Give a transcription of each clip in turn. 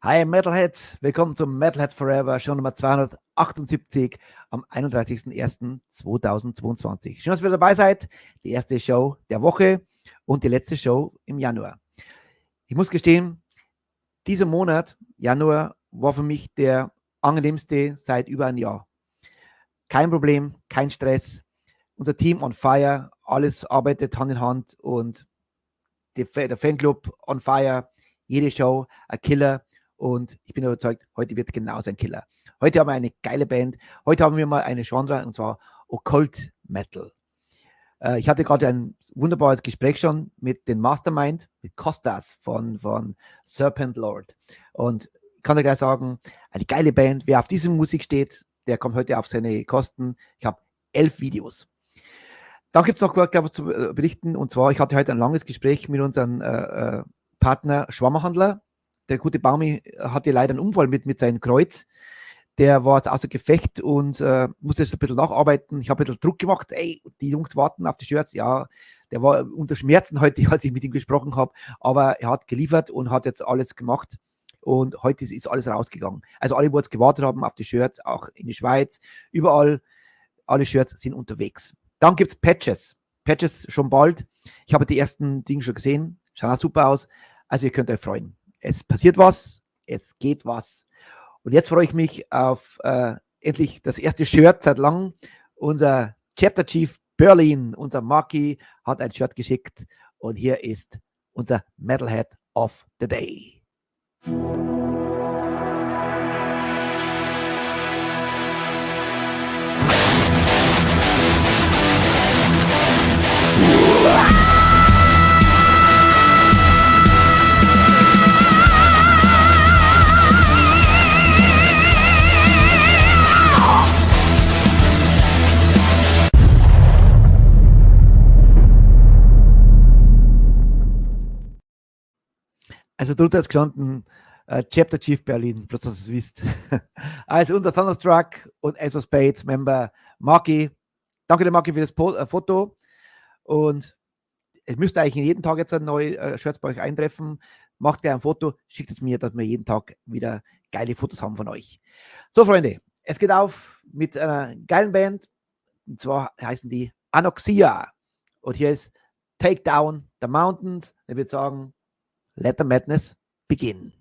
Hi Metalheads, willkommen zum Metalheads Forever, Show Nummer 278 am 31.01.2022. Schön, dass ihr dabei seid. Die erste Show der Woche und die letzte Show im Januar. Ich muss gestehen, dieser Monat, Januar, war für mich der angenehmste seit über einem Jahr. Kein Problem, kein Stress, unser Team on fire, alles arbeitet Hand in Hand und der Fanclub on fire, jede Show ein Killer. Und ich bin überzeugt, heute wird genauso ein Killer. Heute haben wir eine geile Band. Heute haben wir mal eine Genre, und zwar Occult Metal. Ich hatte gerade ein wunderbares Gespräch schon mit dem Mastermind, mit Kostas von Serpent Lord. Und ich kann dir gleich sagen, eine geile Band. Wer auf diese Musik steht, der kommt heute auf seine Kosten. Ich habe 11 Videos. Dann gibt es noch was zu berichten. Und zwar, ich hatte heute ein langes Gespräch mit unserem Partner Schwammerhandler. Der gute Baumi hatte leider einen Unfall mit seinem Kreuz. Der war jetzt außer Gefecht und musste jetzt ein bisschen nacharbeiten. Ich habe ein bisschen Druck gemacht. Ey, die Jungs warten auf die Shirts. Ja, der war unter Schmerzen heute, als ich mit ihm gesprochen habe. Aber er hat geliefert und hat jetzt alles gemacht. Und heute ist alles rausgegangen. Also alle, die jetzt gewartet haben auf die Shirts, auch in die Schweiz, überall, alle Shirts sind unterwegs. Dann gibt es Patches. Patches schon bald. Ich habe die ersten Dinge schon gesehen. Schauen auch super aus. Also ihr könnt euch freuen. Es passiert was, es geht was. Und jetzt freue ich mich auf endlich das erste Shirt seit langem. Unser Chapter Chief Berlin, unser Marky, hat ein Shirt geschickt. Und hier ist unser Metalhead of the Day. Also drunter ist gestanden Chapter Chief Berlin, bloß dass ihr es wisst. Also unser Thunderstruck und Ace of Spades Member Marky. Danke dir Marky für das Foto. Und es müsste eigentlich jeden Tag jetzt ein neues Shirts bei euch eintreffen. Macht gerne ein Foto, schickt es mir, dass wir jeden Tag wieder geile Fotos haben von euch. So Freunde, es geht auf mit einer geilen Band. Und zwar heißen die Anoxia. Und hier ist Take Down the Mountains. Ich würde sagen, let the madness begin.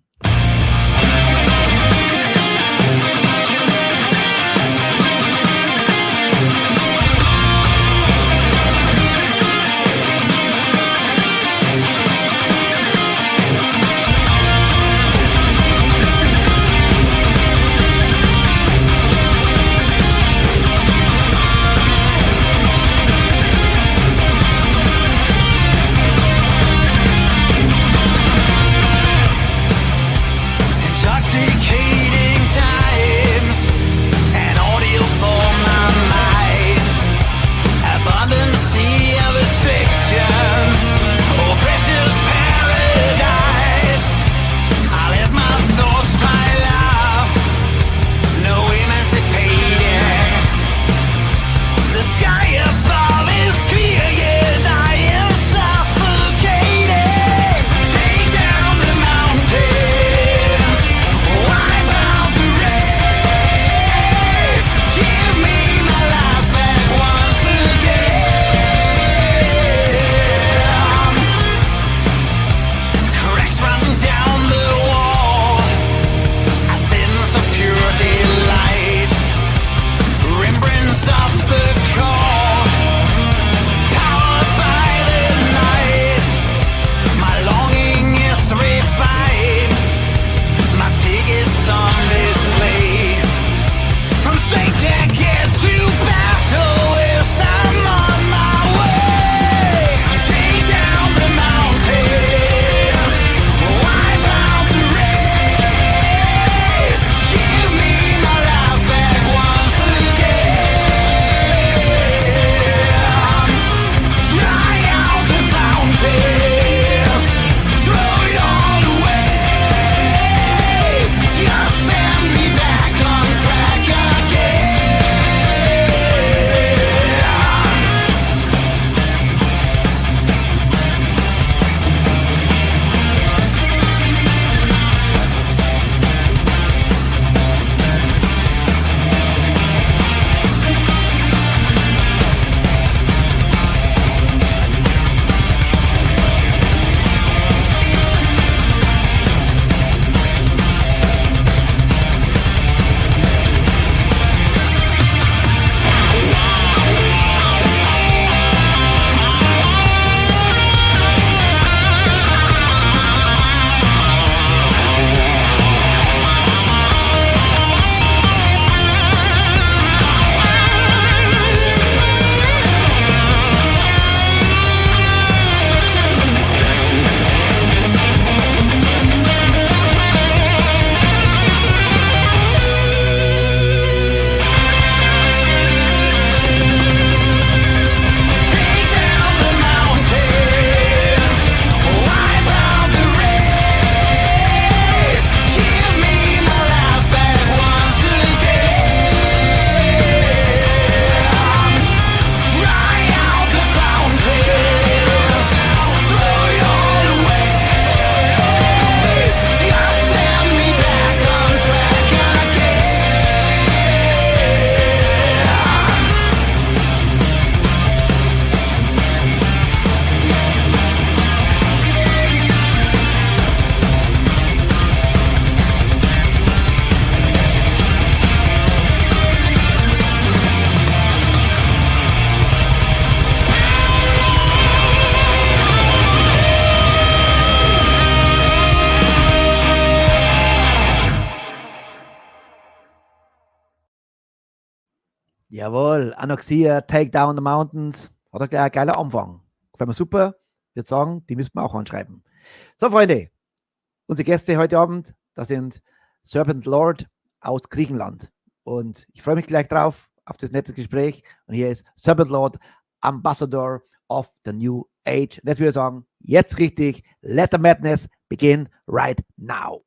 Jawohl, Anoxia, Take Down the Mountains. Hat er gleich ein geiler Anfang. Gefällt mir super. Ich würde sagen, die müssen wir auch anschreiben. So, Freunde, unsere Gäste heute Abend, das sind Serpent Lord aus Griechenland. Und ich freue mich gleich drauf, auf das nette Gespräch. Und hier ist Serpent Lord, Ambassador of the New Age. Und jetzt würde ich sagen, jetzt richtig, let the madness begin right now.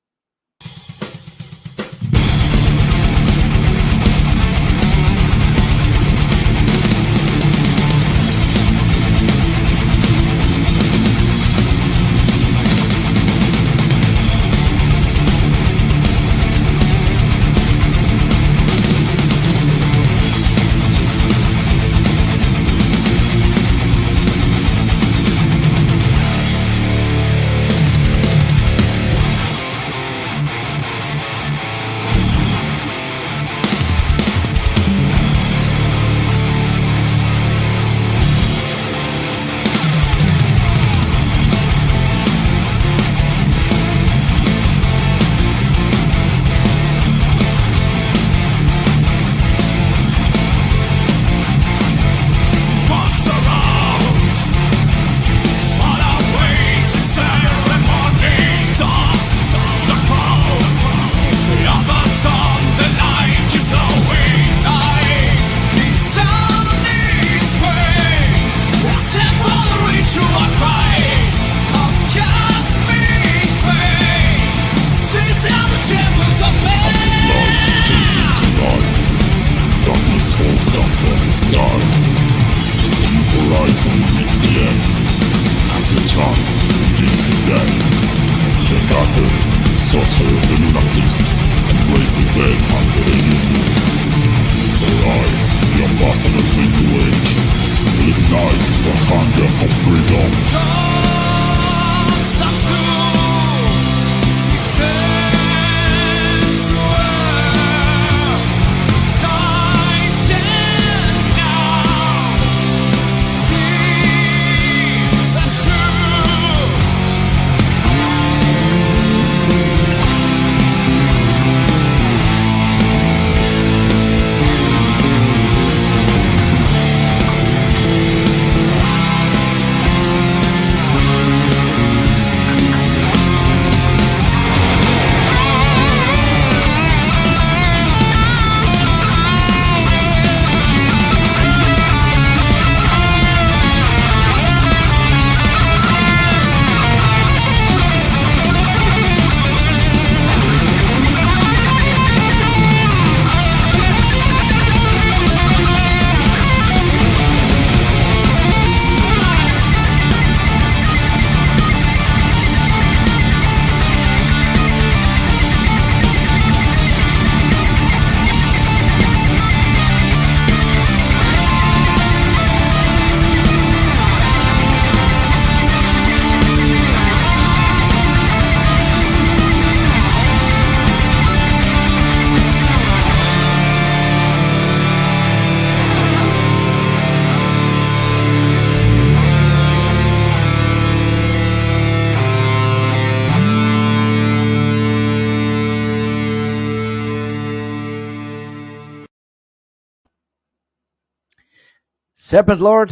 Serpent Lord,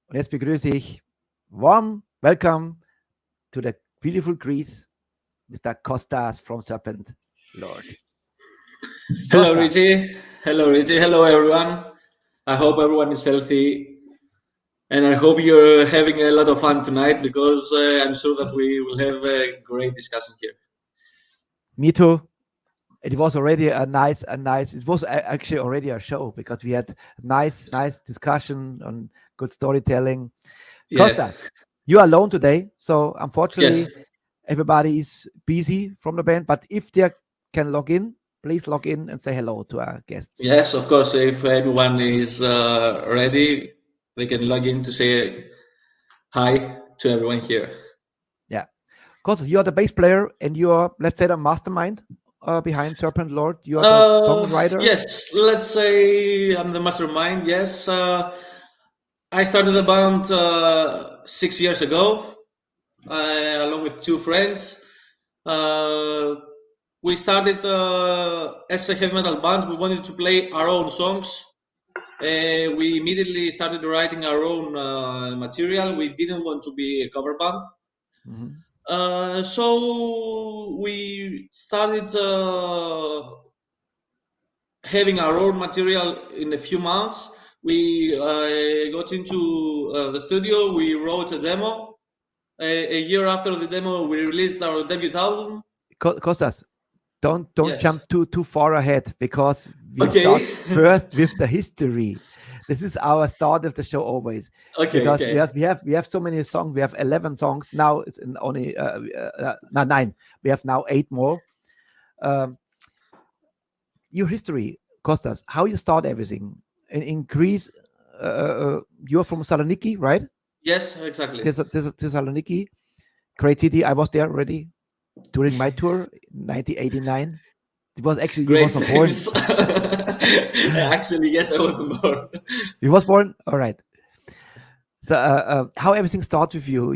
und jetzt begrüße ich warm welcome to the beautiful Greece, Mr. Kostas from Serpent Lord. Hello, Richie. Hello, Richie. Hello, everyone. I hope everyone is healthy, and I hope you're having a lot of fun tonight because I'm sure that we will have a great discussion here. Me too. It was already it was actually already a show because we had nice discussion on good storytelling. Yeah. Kostas, you are alone today, so unfortunately, yes. Everybody is busy from the band, but if they can log in, please log in and say hello to our guests. Yes, of course. If anyone is ready, they can log in to say hi to everyone here. Yeah. Kostas, you are the bass player and you are, let's say, the mastermind behind Serpent Lord. You are the songwriter. Yes, let's say I'm the mastermind. Yes. I started the band 6 years ago, along with two friends. We started as a heavy metal band. We wanted to play our own songs, we immediately started writing our own material. We didn't want to be a cover band. So we started having our own material in a few months. We got into the studio. We wrote a demo. A year after the demo, we released our debut album. Kostas, don't Yes. jump too far ahead, because we start first with the history. This is our start of the show always. Because we have so many songs. We have 11 songs now. It's only 9. We have now 8 more. Your history, Kostas, how you start everything in Greece. You're from Saloniki, right? Yes, exactly. Thessaloniki, great city. I was there already during my tour, 1989. It was actually great. You wasn't born. Actually, yes, I wasn't born. You was born, all right. So how everything starts with you?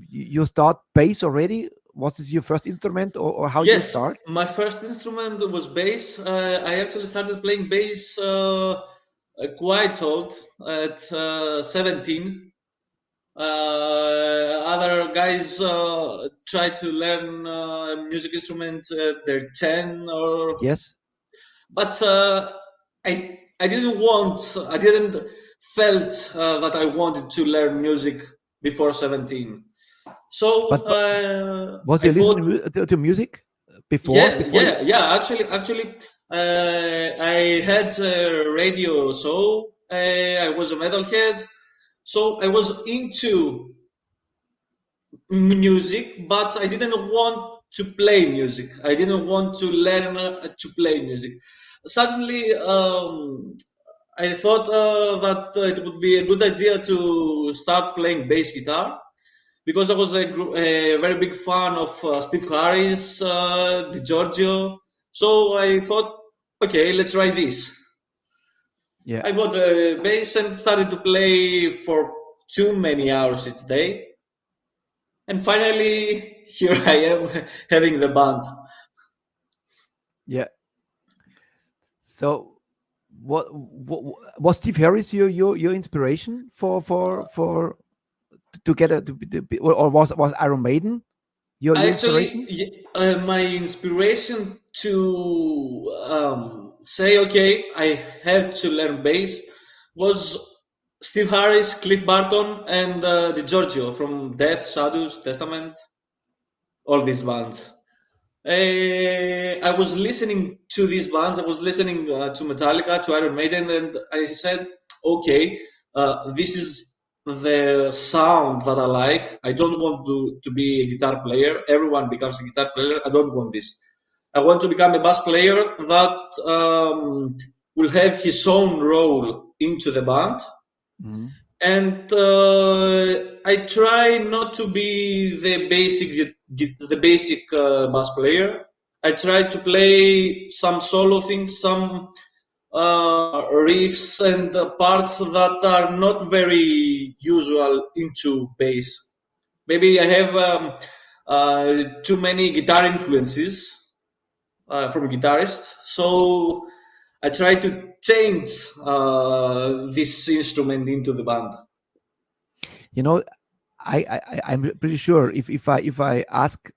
You start bass already? Was this your first instrument, or how you start? My first instrument was bass. I actually started playing bass quite old, at 17. Other guys try to learn music instruments at their 10 or yes. But I didn't felt that I wanted to learn music before 17. So was you listening to music before? Yeah. Actually, I had a radio show. I was a metalhead, so I was into music, but I didn't want to play music. I didn't want to learn to play music. Suddenly, I thought that it would be a good idea to start playing bass guitar, because I was a very big fan of Steve Harris, Giorgio. So I thought, okay, let's try this. Yeah. I bought a bass and started to play for too many hours each day. And finally, here I am having the band. Yeah. So, what was Steve Harris your inspiration for to get or was Iron Maiden your inspiration? My inspiration to say, okay, I have to learn bass was Steve Harris, Cliff Barton, and Giorgio from Death, Shadows, Testament, all these bands. I was listening to these bands. I was listening to Metallica, to Iron Maiden, and I said, okay, this is the sound that I like. I don't want to be a guitar player. Everyone becomes a guitar player. I don't want this. I want to become a bass player that will have his own role into the band. Mm-hmm. And I try not to be the basic bass player. I try to play some solo things, some riffs and parts that are not very usual into bass. Maybe I have too many guitar influences from guitarists, so I try to change this instrument into the band. You know, I'm pretty sure if I ask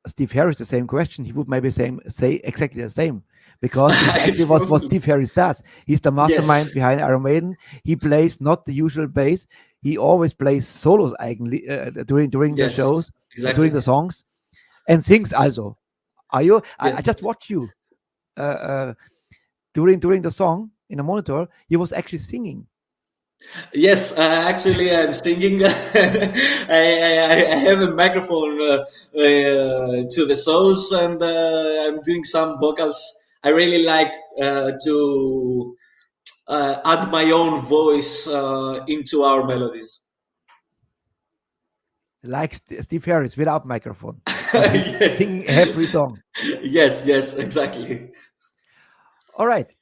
Steve Harris the same question, he would maybe say exactly the same, because this actually what Steve Harris does. He's the mastermind behind Iron Maiden. He plays not the usual bass. He always plays solos during the shows, during the songs, and sings also. Are you? I just watched you during the song in a monitor. He was actually singing. Yes, actually, I'm singing. I have a microphone to the shows, and I'm doing some vocals. I really like to add my own voice into our melodies. Like Steve Harris without microphone. Yes. Singing every song. Yes, exactly. All right.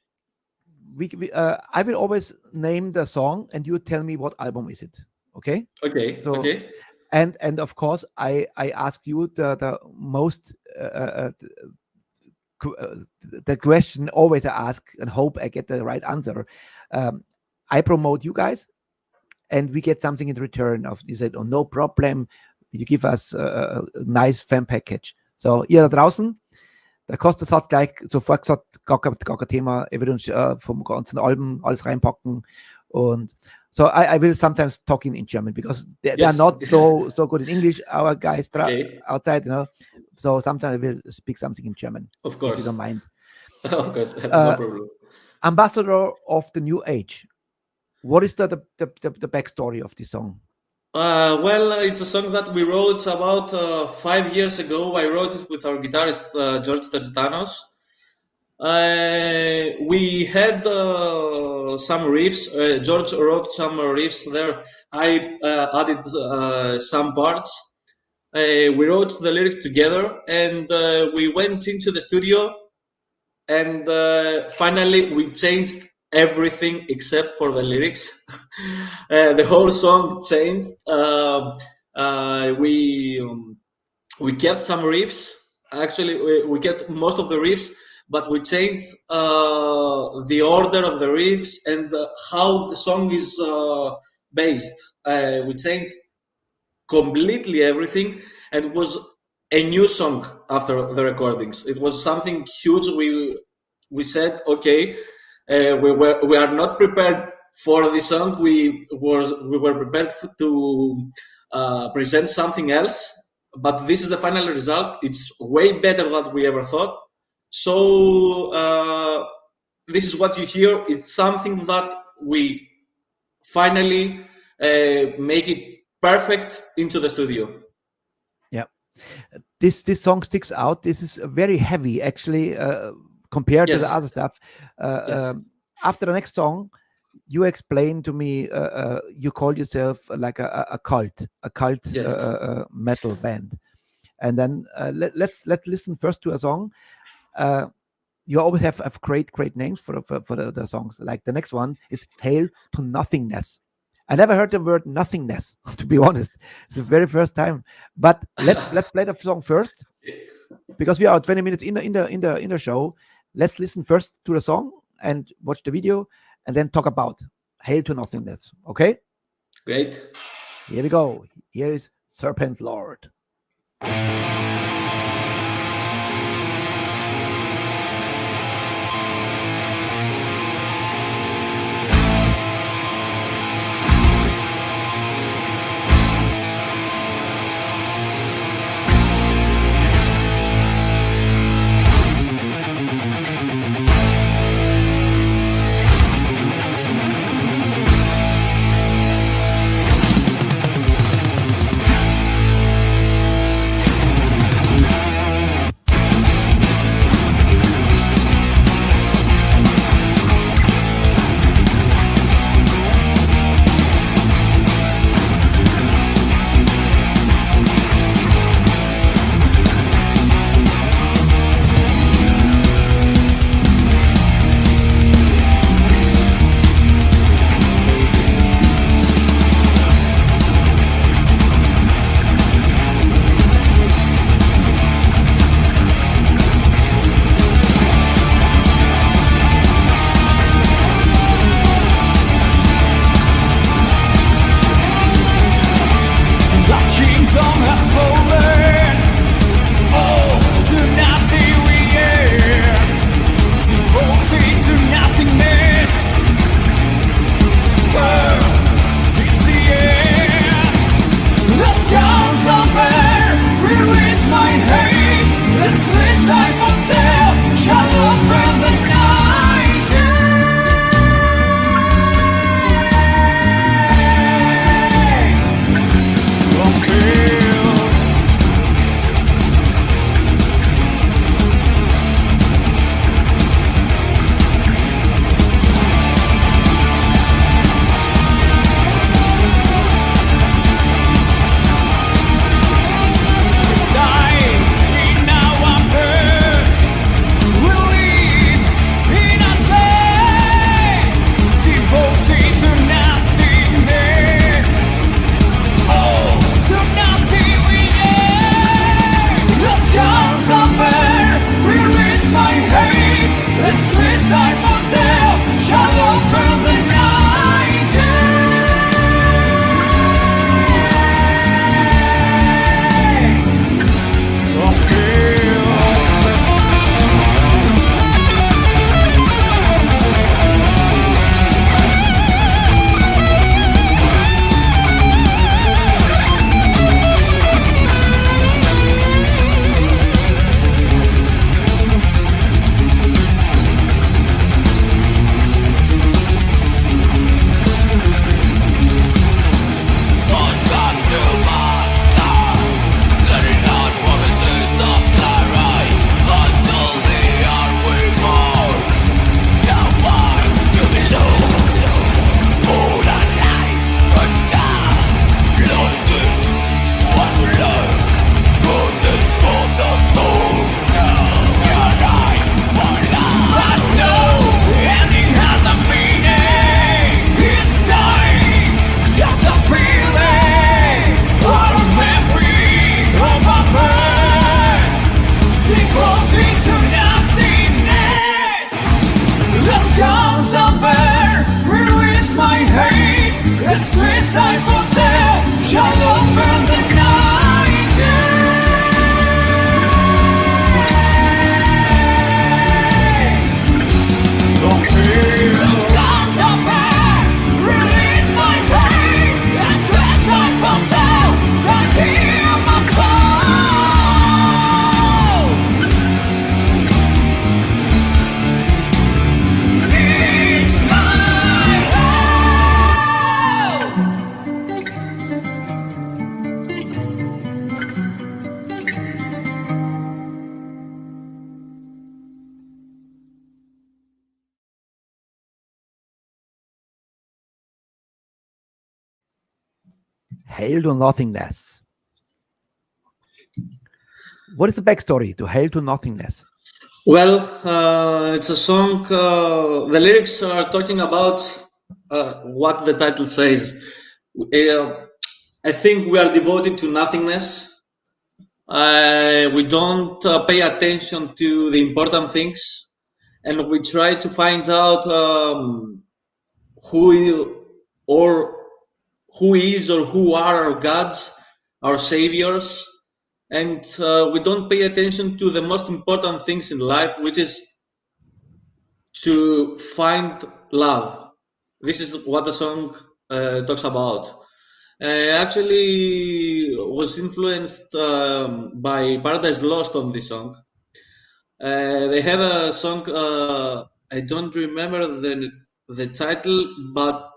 I will always name the song, and you tell me what album is it. Okay. Okay. So, okay. And of course, I ask you the most the question always I ask and hope I get the right answer. I promote you guys, and we get something in return. You said, oh, no problem. You give us a nice fan package. So, ihr da draußen, der Kostas hat gleich sofort gesagt, gar kein Thema, er will uns vom ganzen Alben alles reinpacken. Und so I will sometimes talk in German because they are not so good in English, our guys outside, you know. So sometimes I will speak something in German. Of course. If you don't mind. Of course, no problem. Ambassador of the New Age. What is the backstory of this song? Well, it's a song that we wrote about 5 years ago. I wrote it with our guitarist, George Tertanos. We had some riffs. George wrote some riffs there. I added some parts. We wrote the lyrics together, and we went into the studio, and finally we changed everything except for the lyrics. The whole song changed. We kept some riffs. Actually, we kept most of the riffs, but we changed the order of the riffs and how the song is based. We changed completely everything, and it was a new song after the recordings. It was something huge. We said, okay, we are not prepared for this song. We were prepared to present something else, but this is the final result. It's way better than we ever thought. So this is what you hear. It's something that we finally make it perfect into the studio. Yeah, this song sticks out. This is very heavy, actually, compared to the other stuff. After the next song, you explained to me you call yourself like a cult metal band, and then let's listen first to a song. You always have great names for the songs. Like the next one is "Hail to Nothingness." I never heard the word nothingness, to be honest. It's the very first time. But let's play the song first, because we are 20 minutes in the show. Let's listen first to the song and watch the video, and then talk about "Hail to Nothingness." Okay? Great. Here we go. Here is Serpent Lord. Hail to Nothingness. What is the backstory to Hail to Nothingness? Well, it's a song. The lyrics are talking about what the title says. I think we are devoted to nothingness. We don't pay attention to the important things, and we try to find out who is or who are our gods, our saviors, and we don't pay attention to the most important things in life, which is to find love. This is what the song talks about. Actually was influenced by Paradise Lost on this song. They have a song, I don't remember the title, but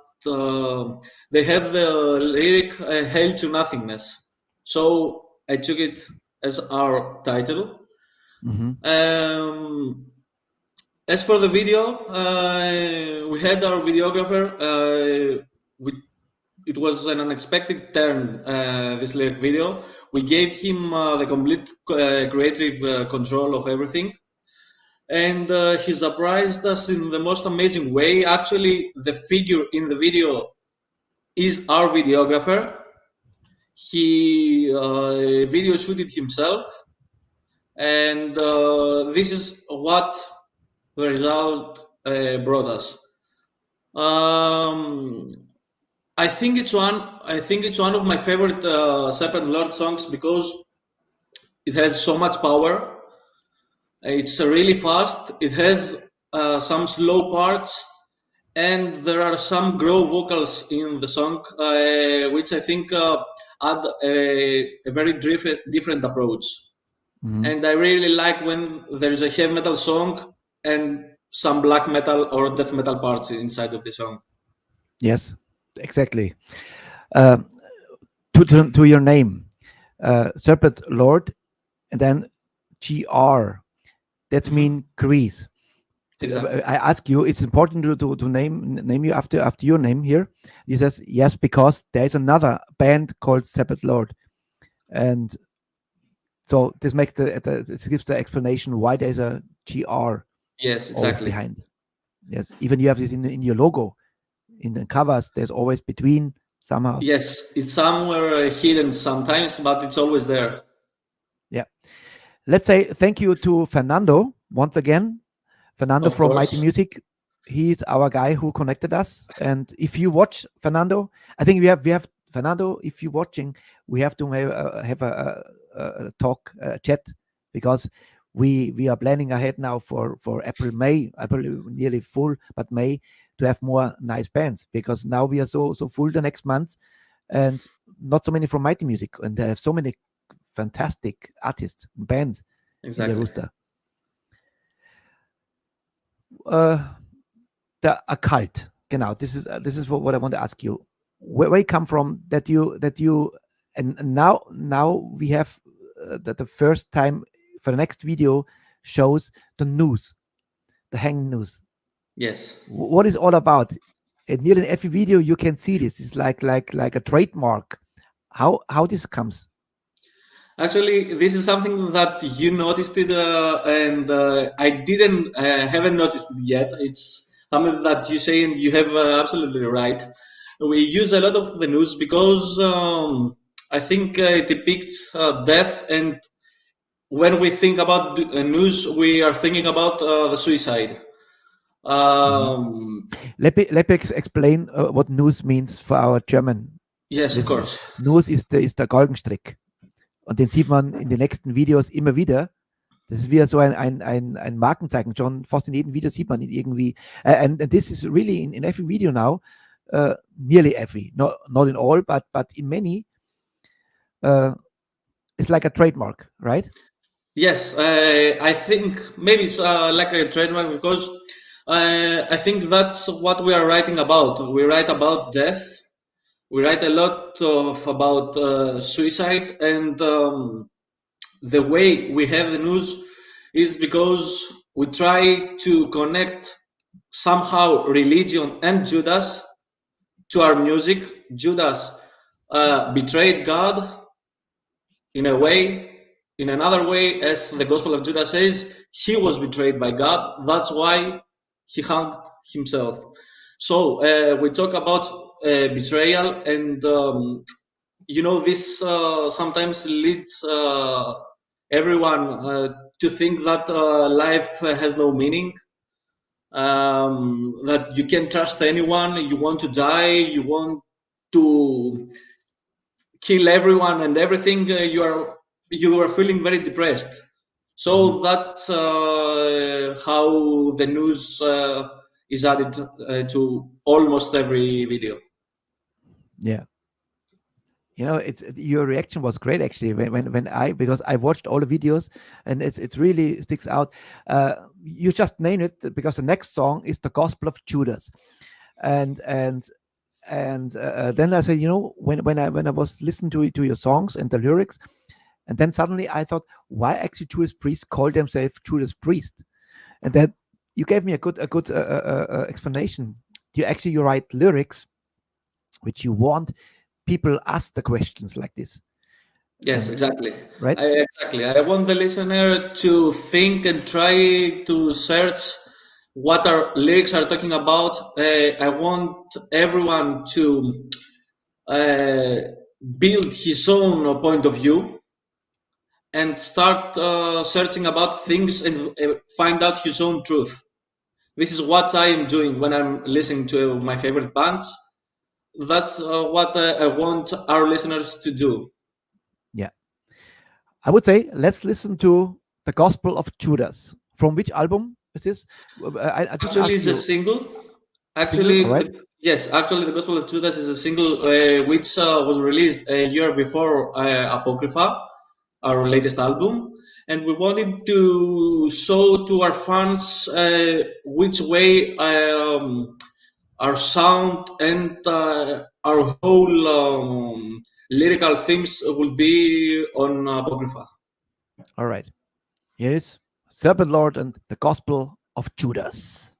they have the lyric Hail to Nothingness. So I took it as our title. Mm-hmm. As for the video, we had our videographer. It was an unexpected turn, this lyric video. We gave him the complete creative control of everything. And he surprised us in the most amazing way. Actually, the figure in the video is our videographer. He video shooted himself. And this is what the result brought us. I think it's one of my favorite Serpent Lord songs because it has so much power. It's really fast. It has some slow parts, and there are some grow vocals in the song, which I think add a very different approach. Mm-hmm. And I really like when there is a heavy metal song and some black metal or death metal parts inside of the song. Yes, exactly. To your name, Serpent Lord, and then GR. That's mean Greece. Exactly. I ask you, it's important to name you after your name here. He says yes, because there is another band called Serpent Lord, and so this makes it gives the explanation why there's a GR. Yes, exactly. Behind. Yes, even you have this in your logo, in the covers. There's always between somehow. Yes, it's somewhere hidden sometimes, but it's always there. Yeah. Let's say thank you to Fernando once again. Fernando of from course. Mighty Music. He's our guy who connected us. And if you watch Fernando, I think we have Fernando. If you're watching, we have to have a talk, a chat, because we are planning ahead now for April, May. April nearly full, but May to have more nice bands, because now we are so full the next month, and not so many from Mighty Music, and they have so many fantastic artists, bands in the roster. The occult. Genau. This is what I want to ask you. Where you come from? That you and now we have the first time for the next video shows the news, the hanging news. Yes. What is all about? And nearly in every video you can see this. It's like a trademark. How this comes? Actually, this is something that you noticed it, and I haven't noticed it yet. It's something that you say, and you have absolutely right. We use a lot of the news because I think it depicts death, and when we think about news, we are thinking about the suicide. Let me explain what news means for our German. Yes, of course. News ist der Galgenstrick. Und den sieht man in den nächsten Videos immer wieder. Das ist wieder so ein Markenzeichen. Schon fast in jedem Video sieht man ihn irgendwie. And this is really in every video now, nearly every, not in all, but in many, it's like a trademark, right? Yes, I think maybe it's like a trademark because I think that's what we are writing about. We write about death. We write a lot about suicide, and the way we have the news is because we try to connect somehow religion and Judas to our music. Judas betrayed God in a way. In another way, as the Gospel of Judas says, he was betrayed by God. That's why he hanged himself. So we talk about betrayal, and this sometimes leads everyone to think that life has no meaning, that you can't trust anyone, you want to die, you want to kill everyone and everything. You are feeling very depressed. So that's how the news is added to almost every video. Yeah. Your reaction was great actually because I watched all the videos, and it really sticks out. You just named it because the next song is the Gospel of Judas, and then I said, when I was listening to your songs and the lyrics, and then suddenly I thought, why actually Judas priests call themselves Judas priest? And then you gave me a good explanation. You write lyrics which you want people ask the questions like this. Yes, exactly. Right? Exactly. I want the listener to think and try to search what our lyrics are talking about. I want everyone to build his own point of view and start searching about things and find out his own truth. This is what I am doing when I'm listening to my favorite bands. That's what I want our listeners to do. Yeah. I would say let's listen to the Gospel of Judas. From which album is this? Actually, it's a single. Actually, right? Yes. Actually, the Gospel of Judas is a single which was released a year before Apocrypha, our latest album, and we wanted to show to our fans which way our sound and our whole lyrical themes will be on Apocrypha. All right. Here is Serpent Lord and the Gospel of Judas.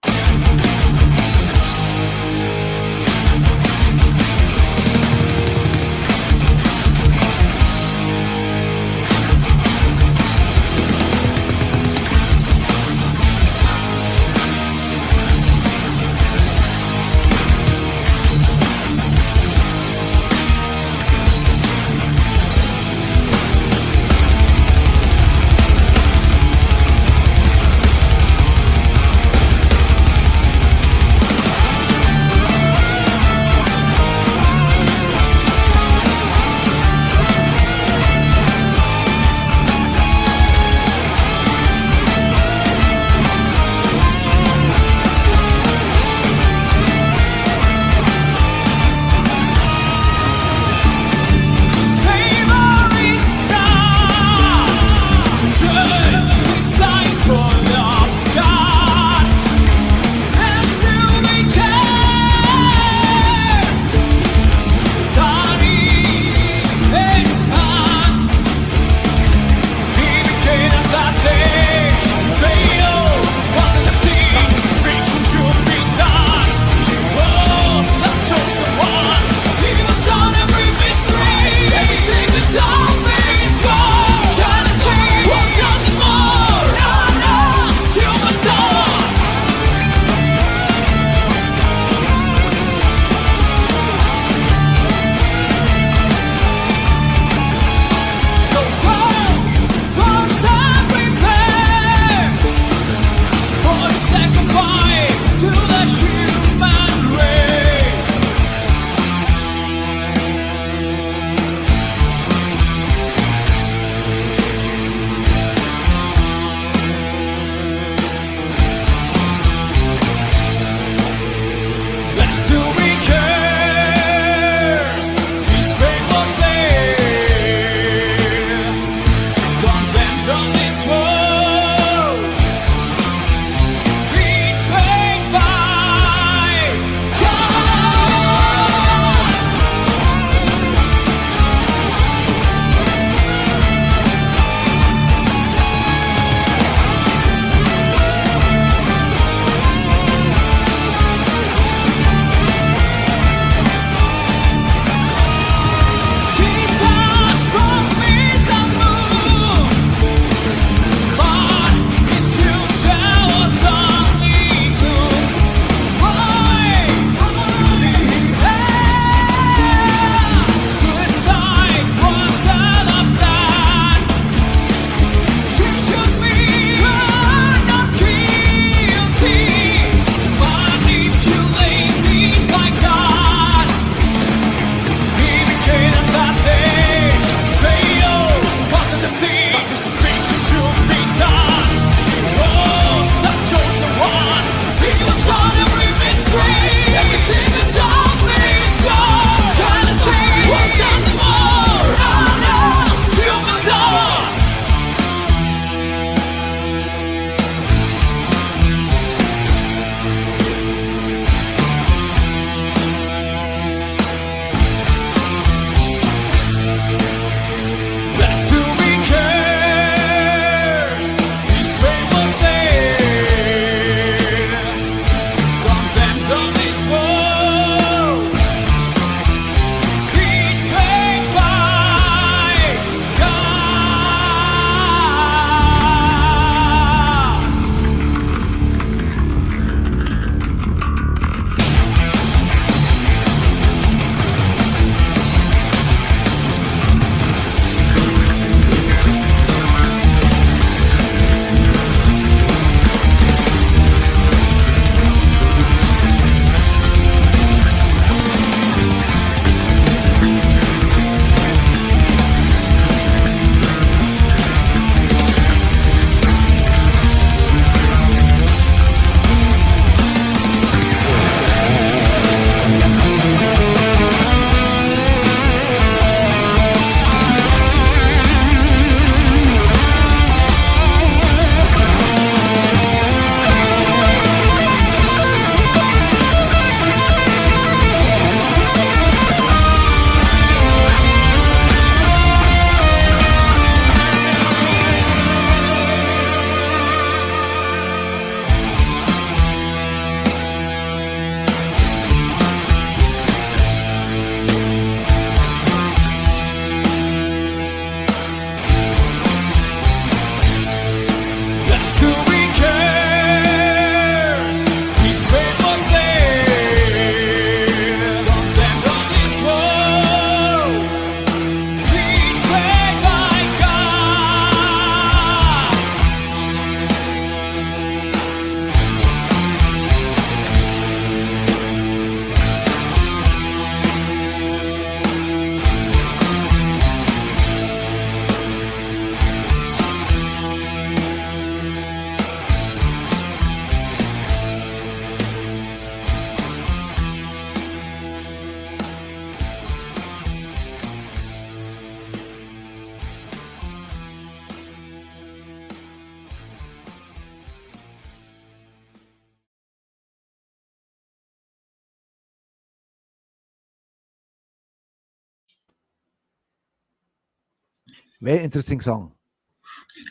Very interesting song.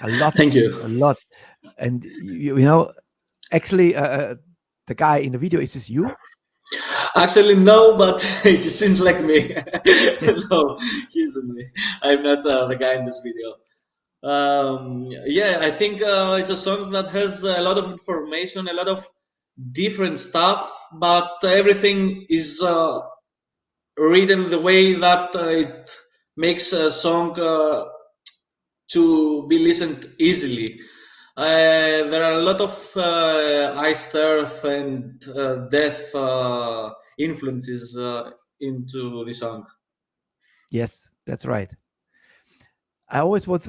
A lot. Thank you. A lot. And you know, actually, the guy in the video, is this you? Actually, no, but it seems like me. No, he's me. I'm not the guy in this video. Yeah, I think it's a song that has a lot of information, a lot of different stuff, but everything is written the way that it makes a song to be listened easily. There are a lot of iced earth and death influences into the song. Yes, that's right. I always was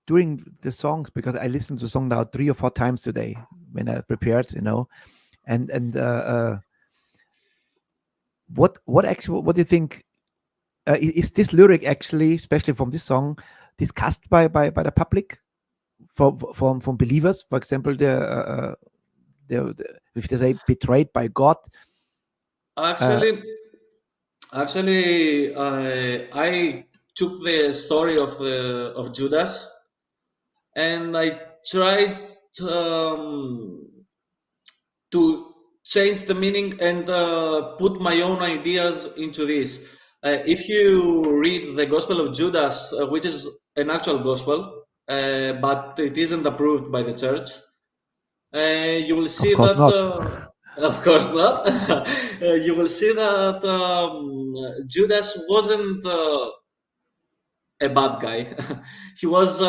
during the songs, because I listened to the song now 3 or 4 times today when I prepared, you know, and what do you think? Is this lyric actually, especially from this song, discussed by the public, from believers? For example, the if they say betrayed by God. Actually, I took the story of Judas, and I tried to change the meaning and put my own ideas into this. If you read the Gospel of Judas, which is an actual gospel, but it isn't approved by the church, you will see that. Of course not. You will see that Judas wasn't a bad guy. He was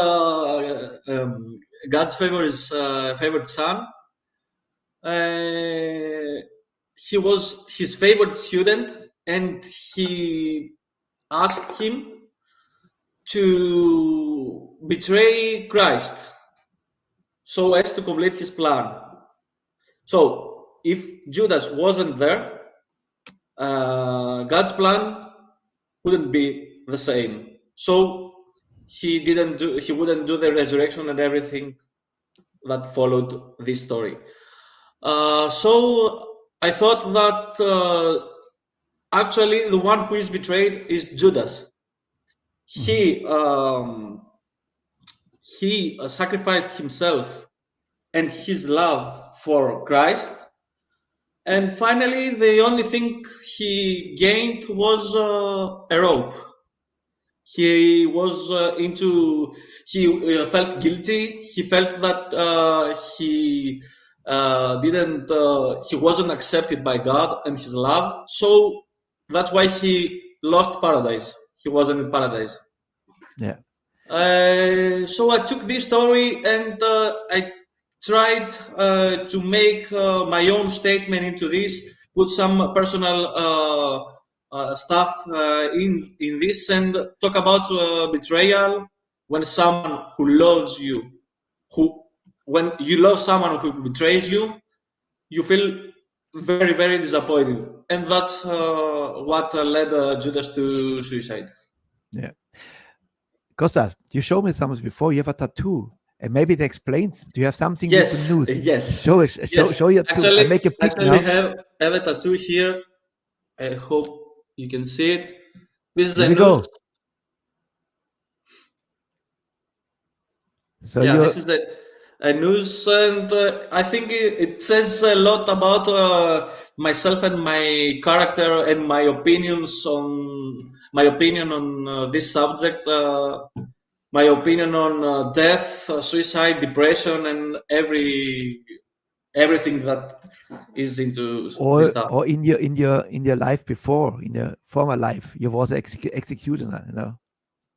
God's favorite son. He was his favorite student, and he asked him to betray Christ so as to complete his plan. So if Judas wasn't there, God's plan wouldn't be the same. So he wouldn't do the resurrection and everything that followed this story. So I thought that actually the one who is betrayed is Judas. He sacrificed himself and his love for Christ, and finally the only thing he gained was a rope. He was he felt guilty. He felt that he wasn't accepted by God and his love. So that's why he lost paradise. He wasn't in paradise. Yeah. So I took this story and I tried to make my own statement into this, put some personal stuff in this, and talk about betrayal. When someone who loves you, when you love someone who betrays you, you feel very, very disappointed, and that's what led Judas to suicide. Yeah. Kostas, you showed me something before. You have a tattoo, and maybe it explains. Do you have something you can use? Yes. Show us. Show your tattoo. I make a pic now. have a tattoo here. I hope you can see it. This is Here we go. So yeah, this is a news, and I think it says a lot about myself and my character and my opinion on this subject, my opinion on death, suicide, depression, and everything that is into this stuff. Or in your life before, in your former life, you was executioner, you know.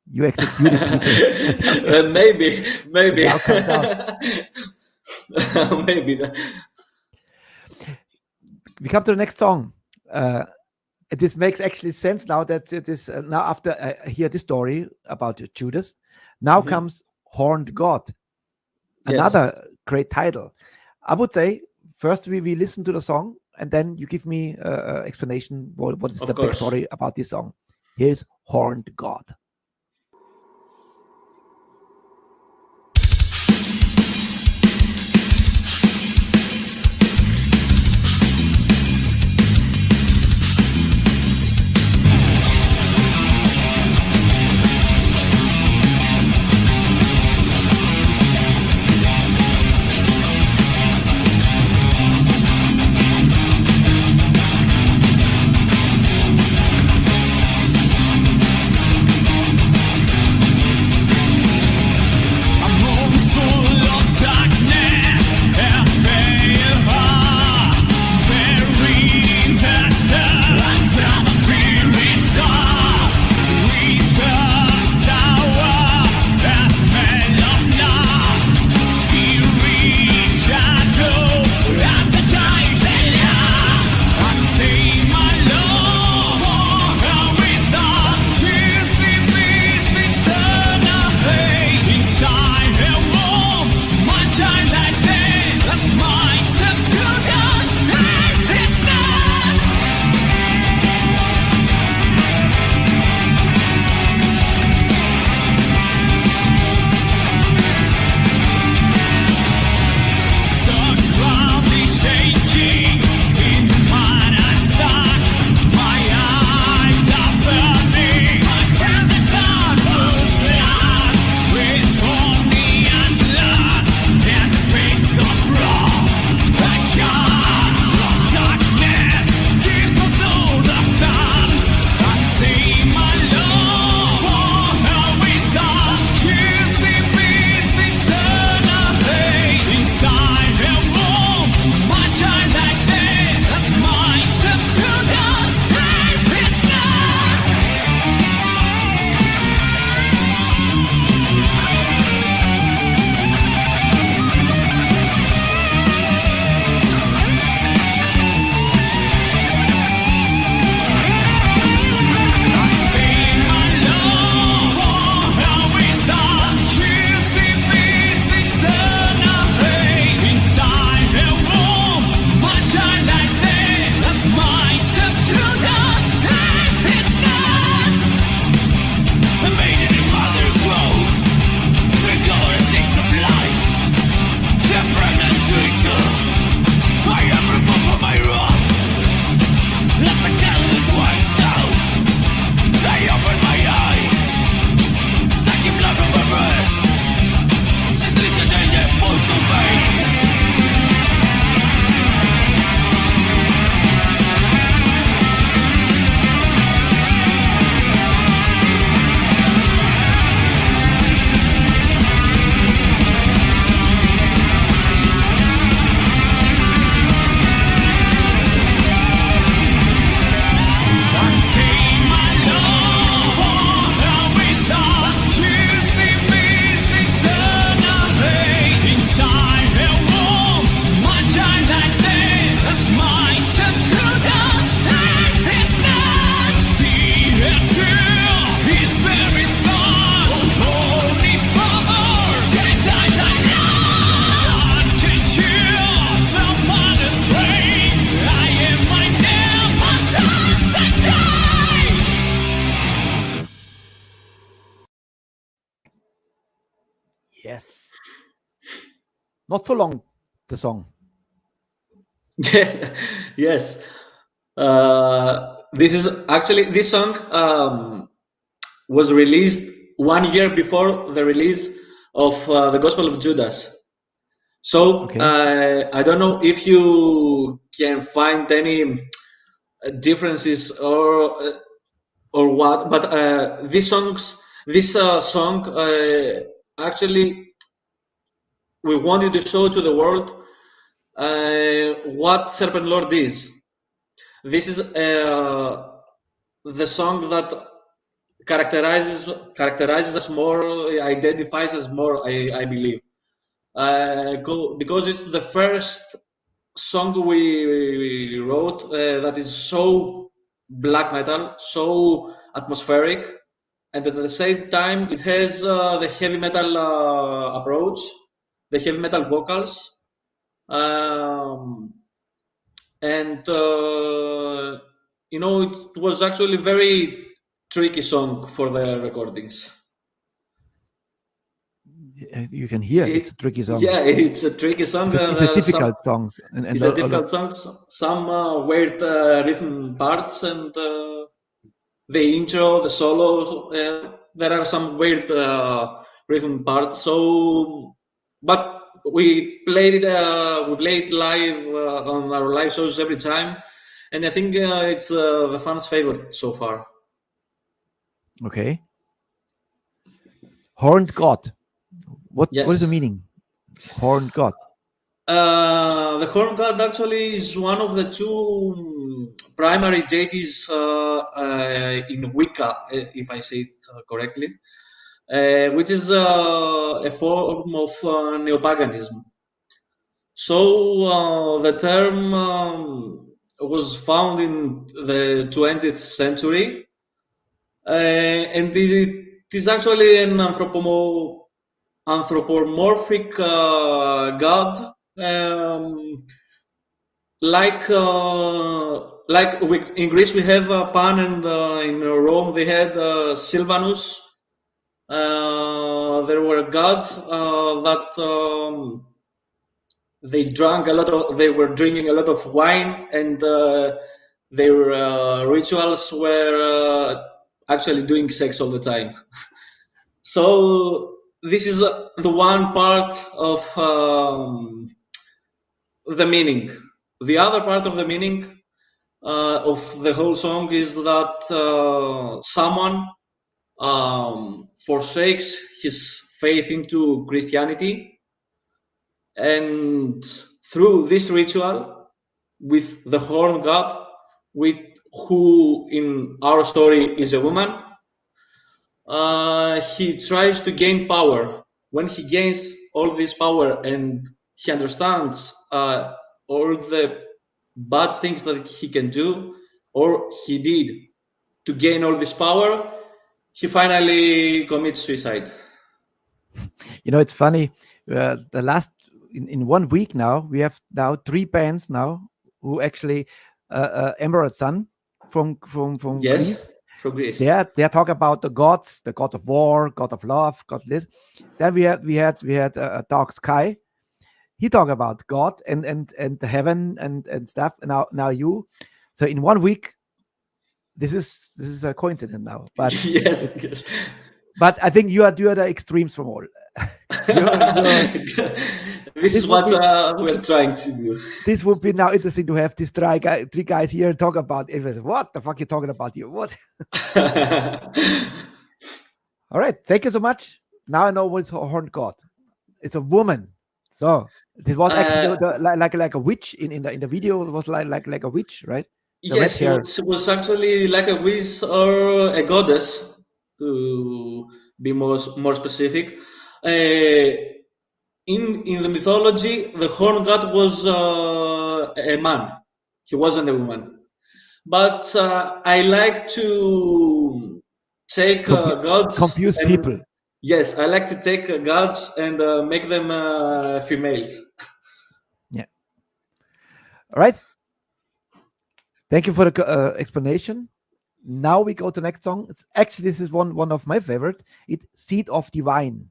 You executed people. Maybe. Now comes out. Maybe. We come to the next song. This makes actually sense now that it is now after I hear this story about Judas. Now comes Horned God. Another great title. I would say first we listen to the song, and then you give me explanation what is the big story about this song. Here's Horned God. not so long, the song. Yes. This song was released 1 year before the release of the Gospel of Judas. So I don't know if you can find any differences or what, but this song actually we wanted to show to the world what Serpent Lord is. This is the song that characterizes us more, identifies us more, I believe, because it's the first song we wrote that is so black metal, so atmospheric, and at the same time it has the heavy metal approach, the heavy metal vocals, and it was actually a very tricky song for the recordings. You can hear it's a tricky song. Yeah, it's a tricky song. It's a difficult song. It's a difficult song. Some weird rhythm parts, and the intro, the solo. There are some weird rhythm parts. So, but we played it. We played live on our live shows every time, and I think it's the fans' favorite so far. Okay. Horned God. What is the meaning? Horned God. The horned God actually is one of the two primary deities in Wicca, if I say it correctly, which is a form of neopaganism. So the term was found in the 20th century, and it is actually an anthropomorphic god, in Greece we have Pan, and in Rome they had Sylvanus. There were gods that they were drinking a lot of wine, and their rituals were actually doing sex all the time. So this is the one part of the meaning. The other part of the meaning of the whole song is that someone forsakes his faith into Christianity, and through this ritual with the horned god, who in our story is a woman, he tries to gain power. When he gains all this power and he understands all the bad things that he can do or he did to gain all this power, he finally commits suicide. It's funny. In 1 week now, we have now 3 bands now who actually Emerald Sun from Greece. From Greece. They talk about the gods, the god of war, god of love, god this. Then we had Dark Sky. He talked about God and the heaven and stuff. And now you. So in 1 week, this is a coincidence now. But yes. But I think you are the extremes from all. This is what we're trying to do. This would be now interesting to have these 3 guys here and talk about it. What the fuck you talking about here? What? All right, thank you so much. Now I know what's horned god. It's a woman. So this was actually like a witch in the video. It was like a witch, right? Yes, it was actually like a witch or a goddess, to be more specific. In the mythology, the horned god was a man. He wasn't a woman. But I like to take gods. Confuse people. Yes, I like to take gods and make them females. Yeah. All right. Thank you for the explanation. Now we go to the next song. This is one of my favorite. It's Seed of Divine.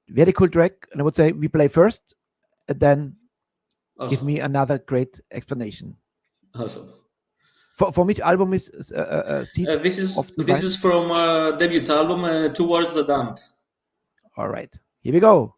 very cool track, and I would say we play first, and then Awesome. give me another great explanation. Awesome. For which album is Seed? This is from debut album, Towards the Damned. All right, here we go.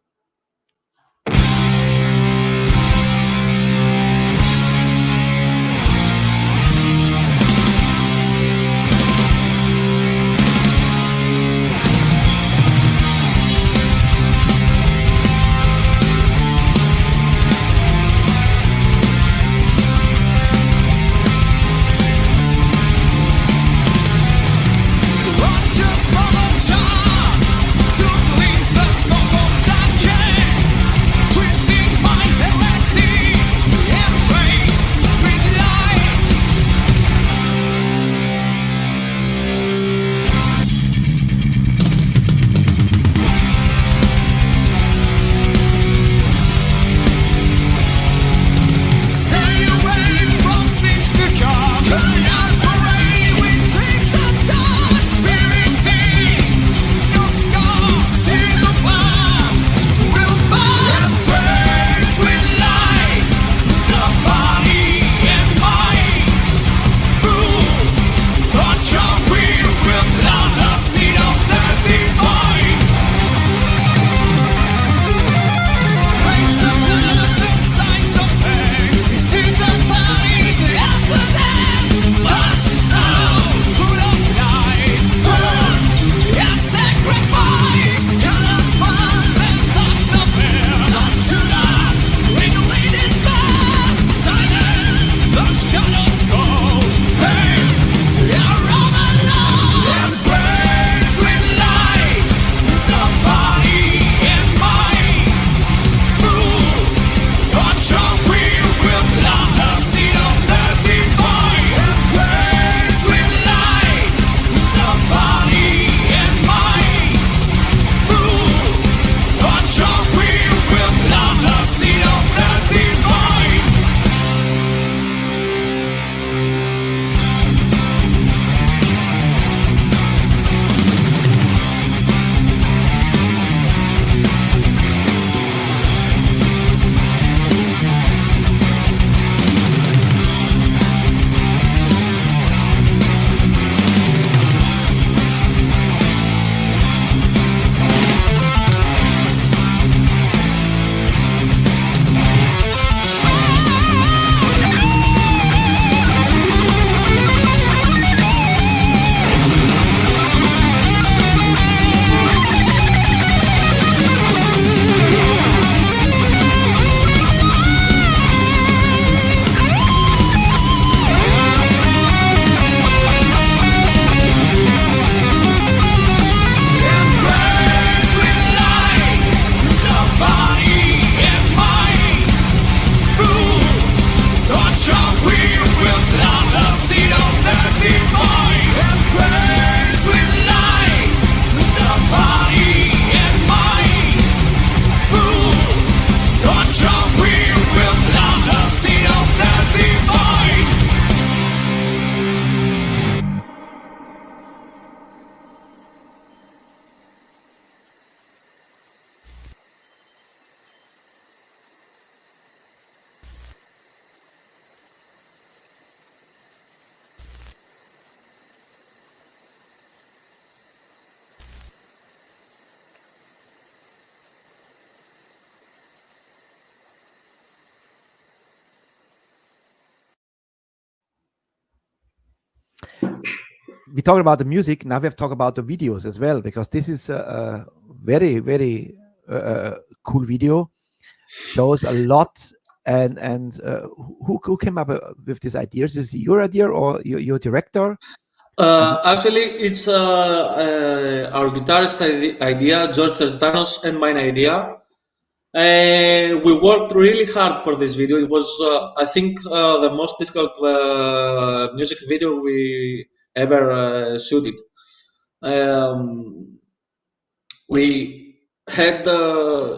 We talked about the music. Now we have to talk about the videos as well, because this is a very, very cool video. Shows a lot. And who came up with this idea? Is this your idea or your director? Actually, it's our guitarist idea, George Cazetanos, and mine idea. We worked really hard for this video. It was, I think, the most difficult music video we ever shooted. We had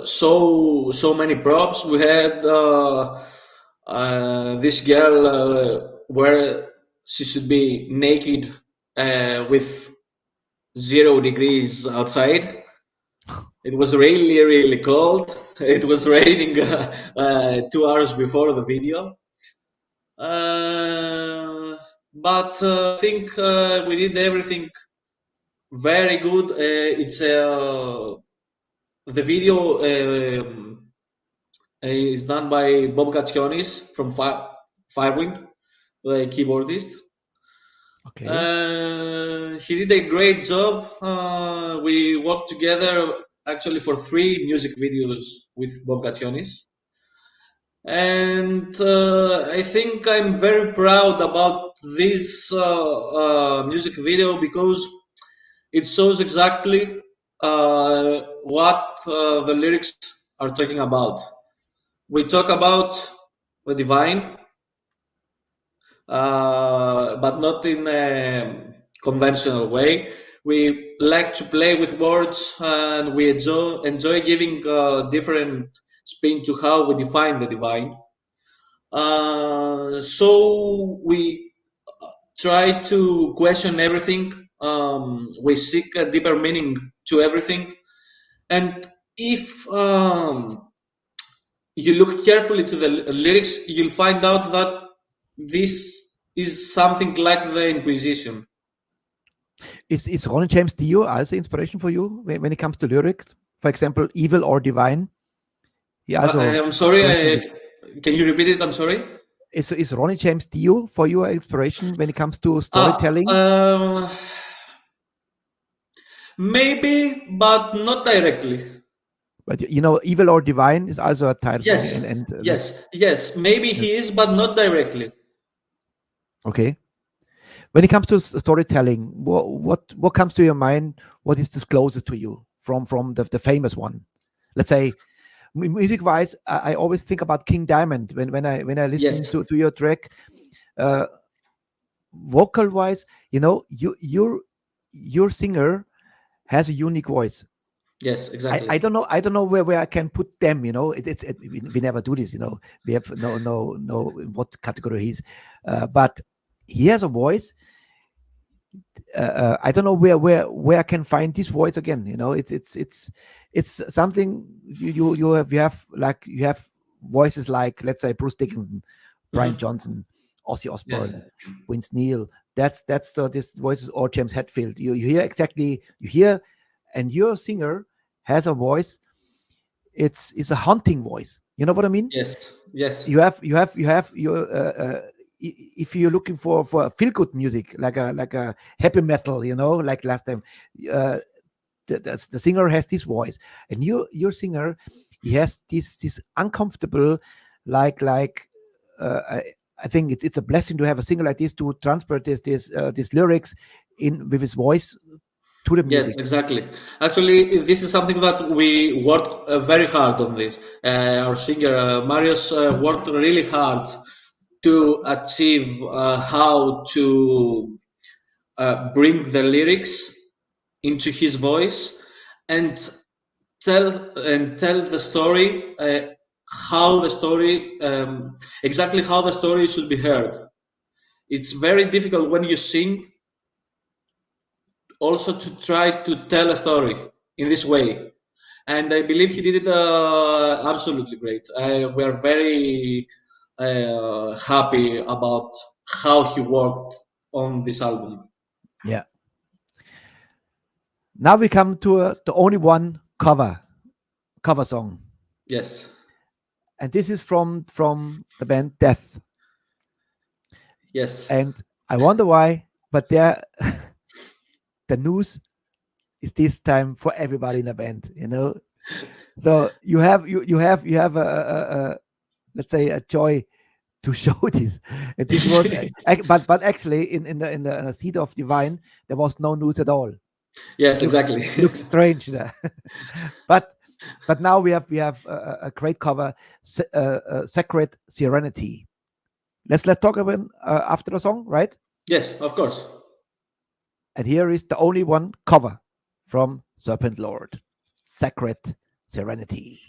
so many props. We had this girl where she should be naked with 0 degrees outside. It was really, really cold. It was raining 2 hours before the video. But I think we did everything very good. It's the video is done by Bob Gacchionis from Firewind, the keyboardist. Okay. He did a great job. We worked together actually for 3 music videos with Bob Gacchionis. And I think I'm very proud about this music video because it shows exactly what the lyrics are talking about. We talk about the divine, but not in a conventional way. We like to play with words, and we enjoy giving different spin to how we define the divine. So we try to question everything. We seek a deeper meaning to everything. And if you look carefully to the lyrics, you'll find out that this is something like the Inquisition. Is Ronnie James Dio also inspiration for you when it comes to lyrics? For example, evil or divine? He also I'm sorry, can you repeat it? I'm sorry. Is Ronnie James Dio for you an inspiration when it comes to storytelling? Maybe, but not directly. But evil or divine is also a title. Yes, yes. Maybe he is, but not directly. Okay. When it comes to storytelling, what comes to your mind? What is the closest to you from the famous one? Let's say, music-wise, I always think about King Diamond when I listen to your track. Vocal-wise, your singer has a unique voice. Yes, exactly. I don't know where I can put them. We never do this. We have no what category he's, but he has a voice. I don't know where I can find this voice again. It's something you have voices like, let's say, Bruce Dickinson, Brian Johnson, Ozzy Osbourne, Vince Neil. That's this voices, or James Hetfield. You hear, and your singer has a voice. It's a haunting voice. You know what I mean? Yes. You have your. If you're looking for feel good music, like a happy metal, like last time, the singer has this voice, and your singer, he has this uncomfortable, I think it's a blessing to have a singer like this to transport these lyrics with his voice to the music. Yes, exactly. Actually, this is something that we worked very hard on this. Our singer Marius worked really hard to achieve how to bring the lyrics into his voice and tell the story, exactly how the story should be heard. It's very difficult when you sing also to try to tell a story in this way, and I believe he did it absolutely great. We are very happy about how he worked on this album. Yeah. Now we come to the only one cover song. Yes. And this is from the band Death. Yes. And I wonder why, but the news is this time for everybody in the band. So you have a let's say a joy to show this. And this was, but actually in the Seed of Divine there was no news at all. Yes, exactly. Looks strange there. but now we have a great cover, Sacred Serenity. Let's talk about after the song, right? Yes, of course. And here is the only one cover from Serpent Lord, Sacred Serenity.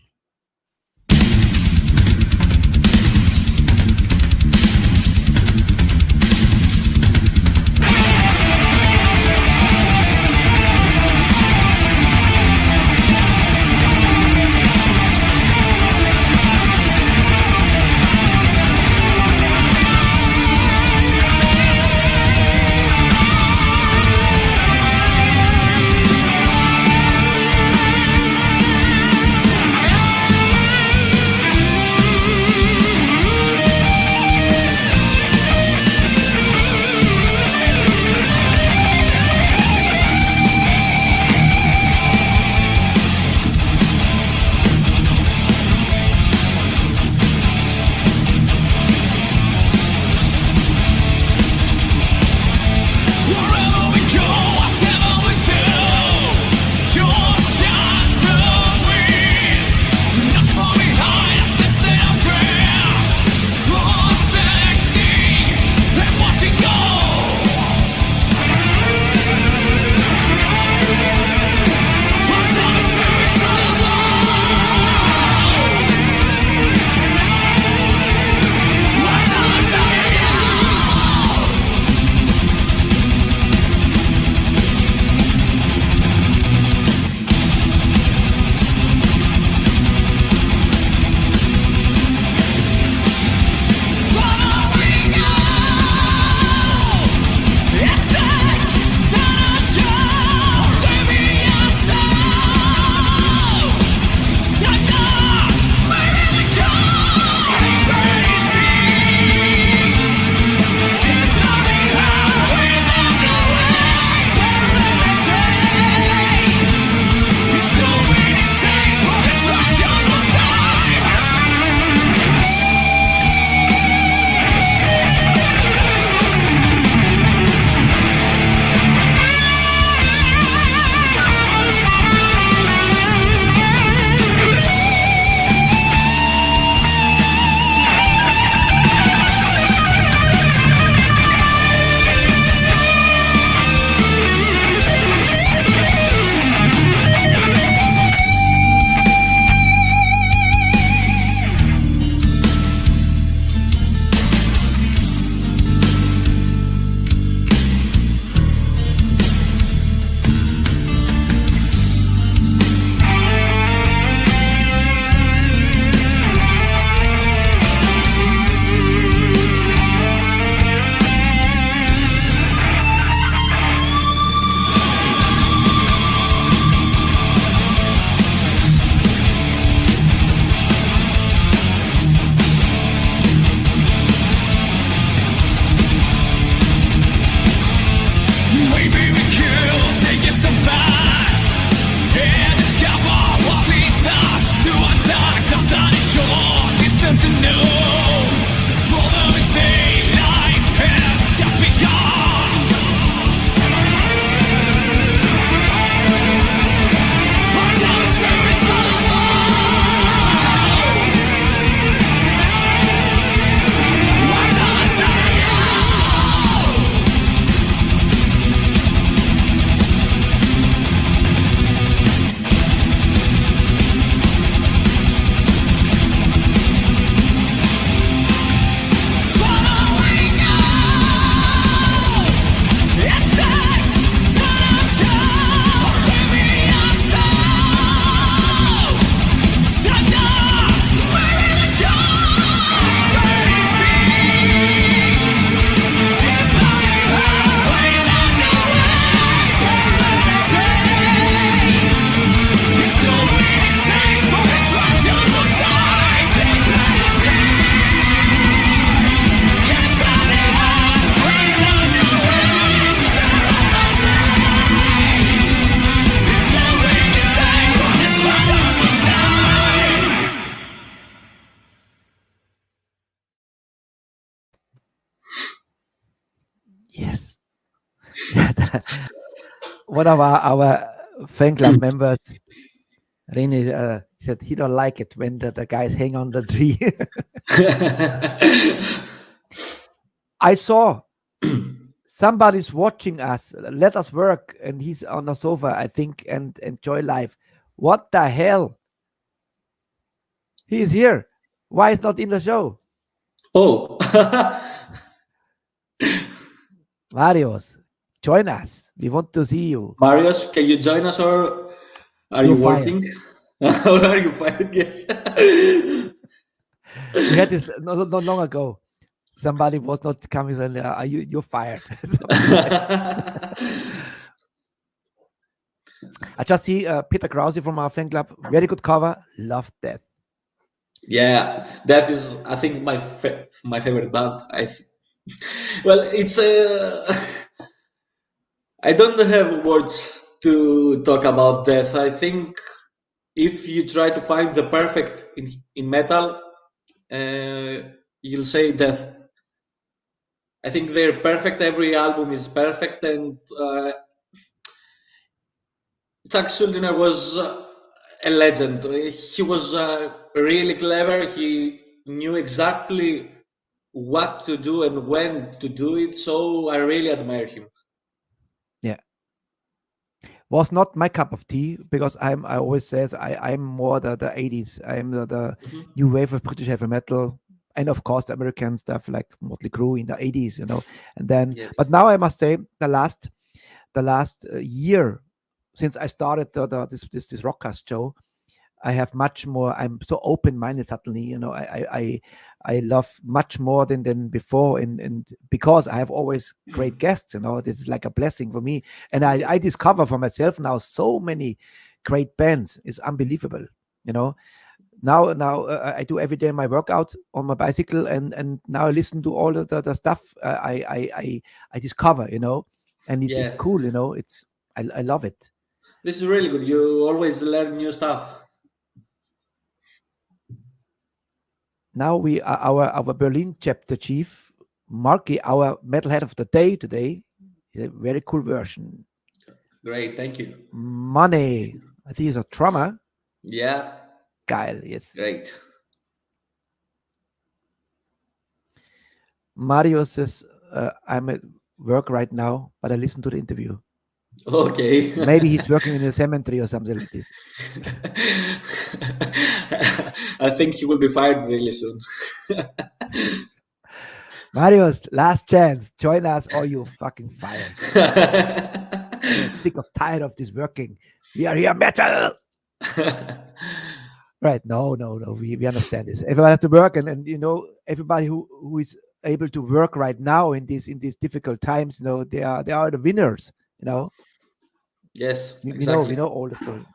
Yes. One of our fan club members, Rene, said he don't like it when the guys hang on the tree. I saw somebody's watching us. Let us work, and he's on the sofa, I think, and enjoy life. What the hell? He is here. Why is not in the show? Oh. Marius, join us. We want to see you. Marius, can you join us, or are you working? Or are you fired? Yes. We had this not long ago. Somebody was not coming and you're fired. I just see Peter Krause from our fan club. Very good cover. Love Death. Yeah, Death is, I think, my favorite band. Well, it's I don't have words to talk about Death. I think if you try to find the perfect in metal, you'll say Death. I think they're perfect. Every album is perfect, and Chuck Schuldiner was a legend. He was really clever. He knew exactly what to do and when to do it. So I really admire him. Yeah, was not my cup of tea, because I always says I'm more the 80s. I'm the new wave of British heavy metal. And of course, the American stuff like Motley Crue in the 80s, and then, yes. But now I must say the last year since I started this Rockcast show, I have much more. I'm so open-minded suddenly, I love much more than before, and because I have always great guests, this is like a blessing for me, and I discover for myself now so many great bands. It's unbelievable, Now I do every day my workout on my bicycle, and now I listen to all the stuff I discover, and it's cool, It's I love it. This is really good. You always learn new stuff. Now we are our Berlin chapter chief, Marky, our metalhead of the day today. A very cool version. Great, thank you. Money, I think he's a drummer. Yeah. Geil, yes. Great. Mario says, I'm at work right now, but I listened to the interview. Okay. Maybe he's working in a cemetery or something like this. I think he will be fired really soon. Marius, last chance. Join us or you fucking fired. I'm sick of tired of this working. We are here metal. Right. No. We understand this. Everyone has to work, and everybody who is able to work right now in these difficult times, they are the winners, Yes. Exactly. We know all the story.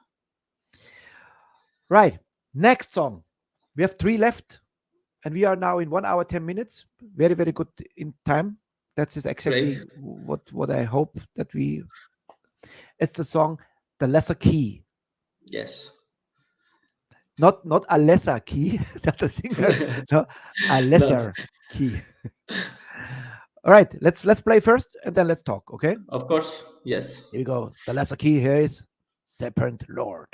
Right. Next song. We have 3 left, and we are now in 1 hour 10 minutes. Very, very good in time. That is exactly what I hope that we. It's the song "The Lesser Key." Yes. Not a lesser key, not a singer, no, a lesser key. All right, let's play first, and then let's talk, okay? Of course, yes. Here we go. The lesser key here is Serpent Lord.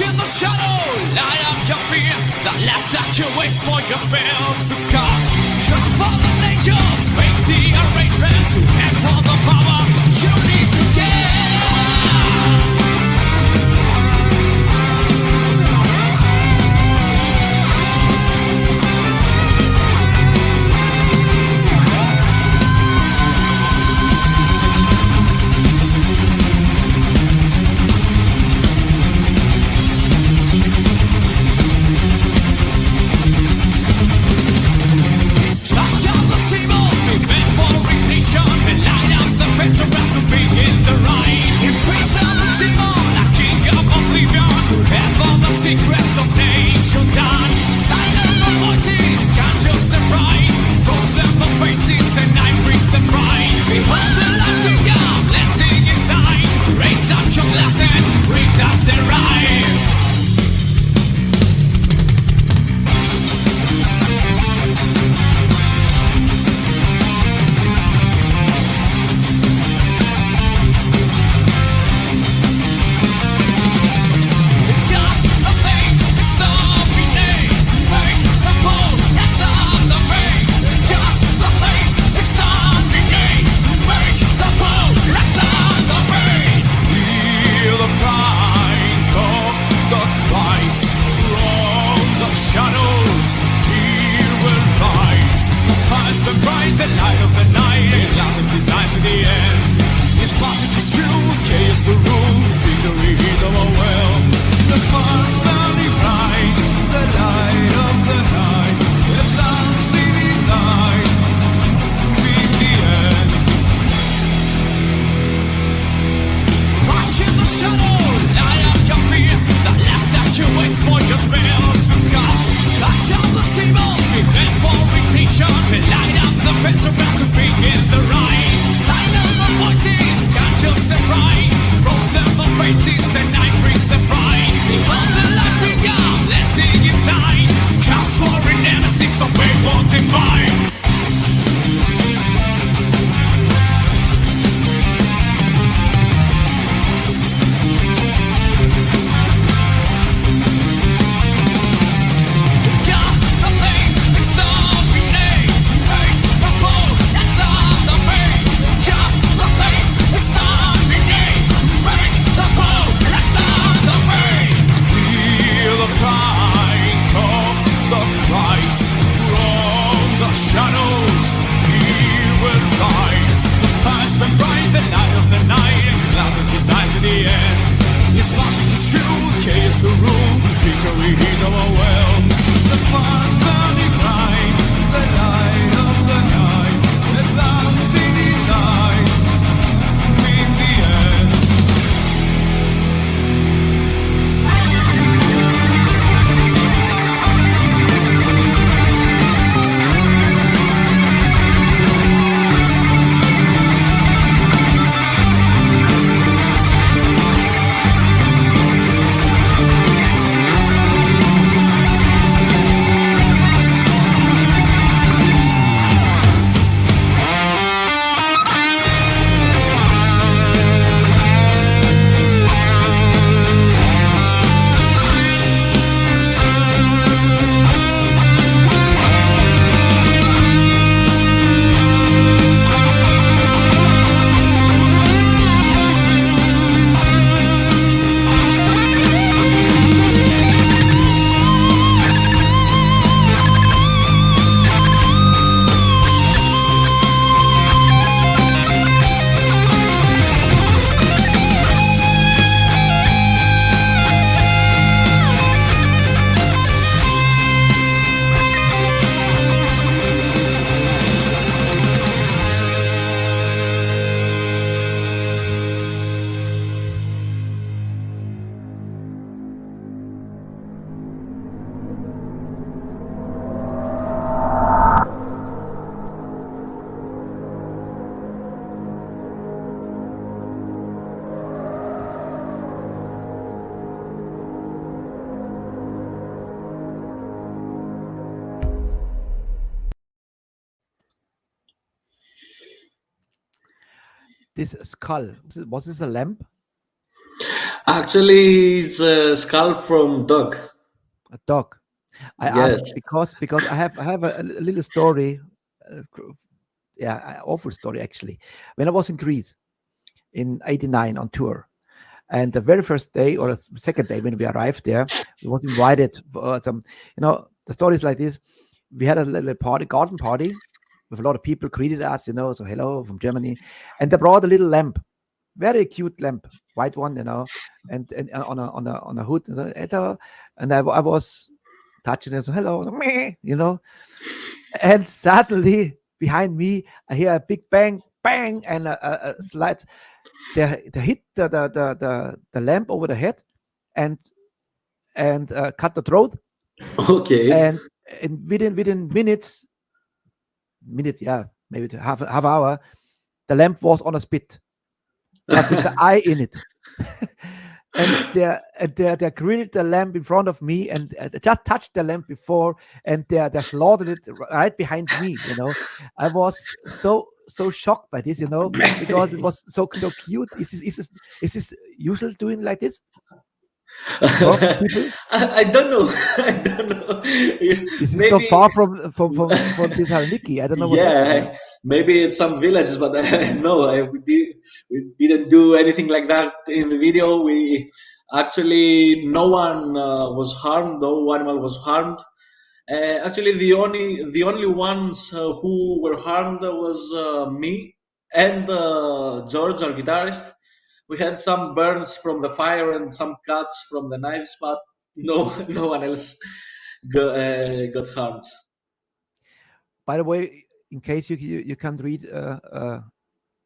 In the shadow, light up your fear. The last that you waits for your spell to come. Come for the angels, make the arrangements, and for the power you need to get. Shut down the evil, prepare for ignition, and light up the picture of the beat. this skull? Was this a lamp? Actually, it's a skull from dog. A dog. I Yes. asked because I have a little story. Awful story actually. When I was in Greece in '89 on tour, and the very first day or the second day when we arrived there, we was invited for some. The story is like this: we had a little party, garden party, with a lot of people greeted us. So hello from Germany, and they brought a little lamp, very cute lamp, white one, and on a hood, and I was touching it, so hello, and suddenly behind me I hear a big bang, and a slide. They hit the lamp over the head, and cut the throat. Okay. And within minutes, maybe half hour, the lamp was on a spit, but with the eye in it. And they grilled the lamp in front of me, and just touched the lamp before, and they slaughtered it right behind me. I was so shocked by this, because it was so cute. Is this usual doing like this? I don't know. I don't know. This is so far from Thessaloniki. I don't know what's happening. Maybe it's some villages, but no, we didn't do anything like that in the video. We actually, no one was harmed. No animal was harmed. Actually, the only ones who were harmed was me and George, our guitarist. We had some burns from the fire and some cuts from the knives, but no one else got harmed. By the way, in case you can't read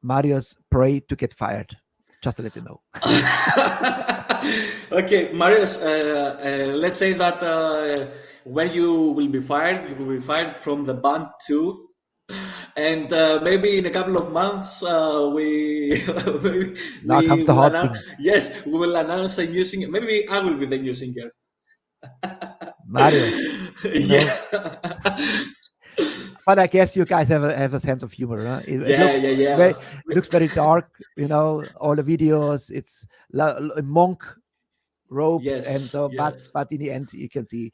Mario's pray to get fired, just to let you know. Okay, Marius, let's say that when you will be fired from the band too. And maybe in a couple of months, Now comes the hard thing. Yes, we will announce a new singer. Maybe I will be the new singer. Marius. Yeah. But I guess you guys have a sense of humor, huh? It looks very dark, all the videos. It's monk robes, yes, and so. Yes. But in the end, you can see.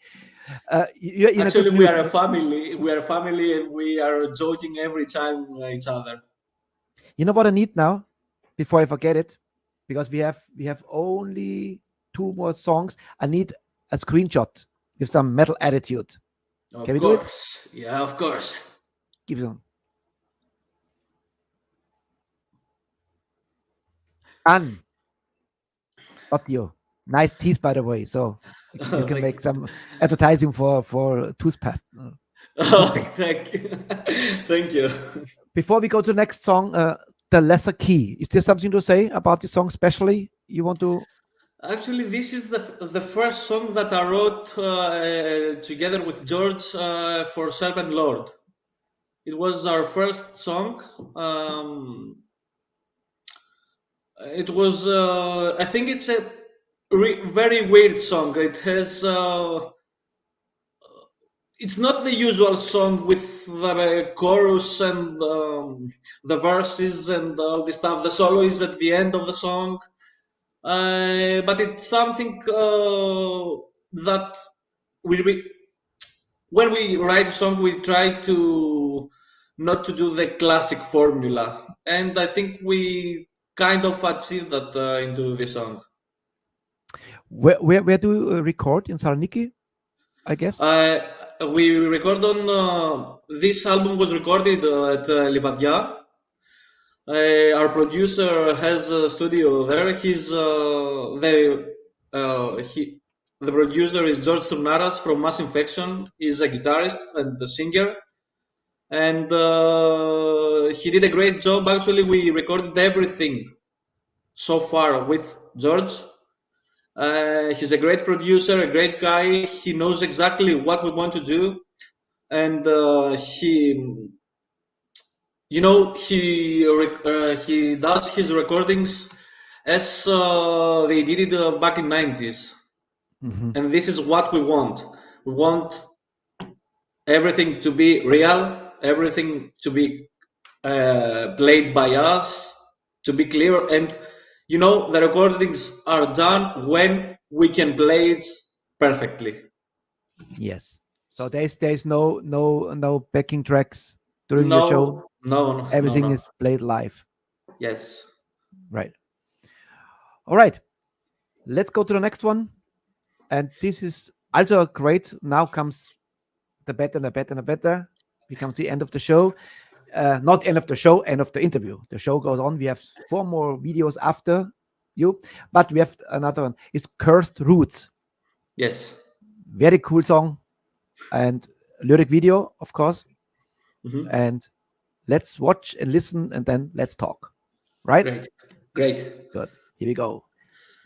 Actually, we are a family. We are a family, and we are joking every time each other. You know what I need now, before I forget it, because we have only 2 more songs. I need a screenshot with some metal attitude. Can we do it? Yeah, of course. Give them. And not you. Nice teeth, by the way. So you can make some advertising for toothpaste. Thank you. Thank you. Before we go to the next song, The Lesser Key. Is there something to say about the song, especially you want to? Actually, this is the first song that I wrote together with George for Serpent Lord. It was our first song. It was, I think it's a very weird song. It has, it's not the usual song with the chorus and the verses and all this stuff. The solo is at the end of the song. But it's something that when we write a song, we try to not to do the classic formula, and I think we kind of achieved that into the song. Where do you record in Saloniki? I guess we record on this album was recorded at Livadia. Our producer has a studio there. The producer is George Turnaras from Mass Infection. He's a guitarist and a singer, and he did a great job. Actually, we recorded everything so far with George. He's a great producer, a great guy. He knows exactly what we want to do, and he does his recordings as they did it back in 90s. Mm-hmm. And this is what we want. We want everything to be real, everything to be played by us, to be clear. And the recordings are done when we can play it perfectly. Yes. So there's no backing tracks during the show. No. Everything is played live. Yes. Right. All right. Let's go to the next one. And this is also great. Now comes the better and the better and the better. We come to the end of the show. Not end of the show, end of the interview. The show goes on. We have 4 more videos after you, but we have another one. It's Cursed Roots. Yes. Very cool song and lyric video, of course. Mm-hmm. And let's watch and listen, and then let's talk. Right? Great. Good. Here we go.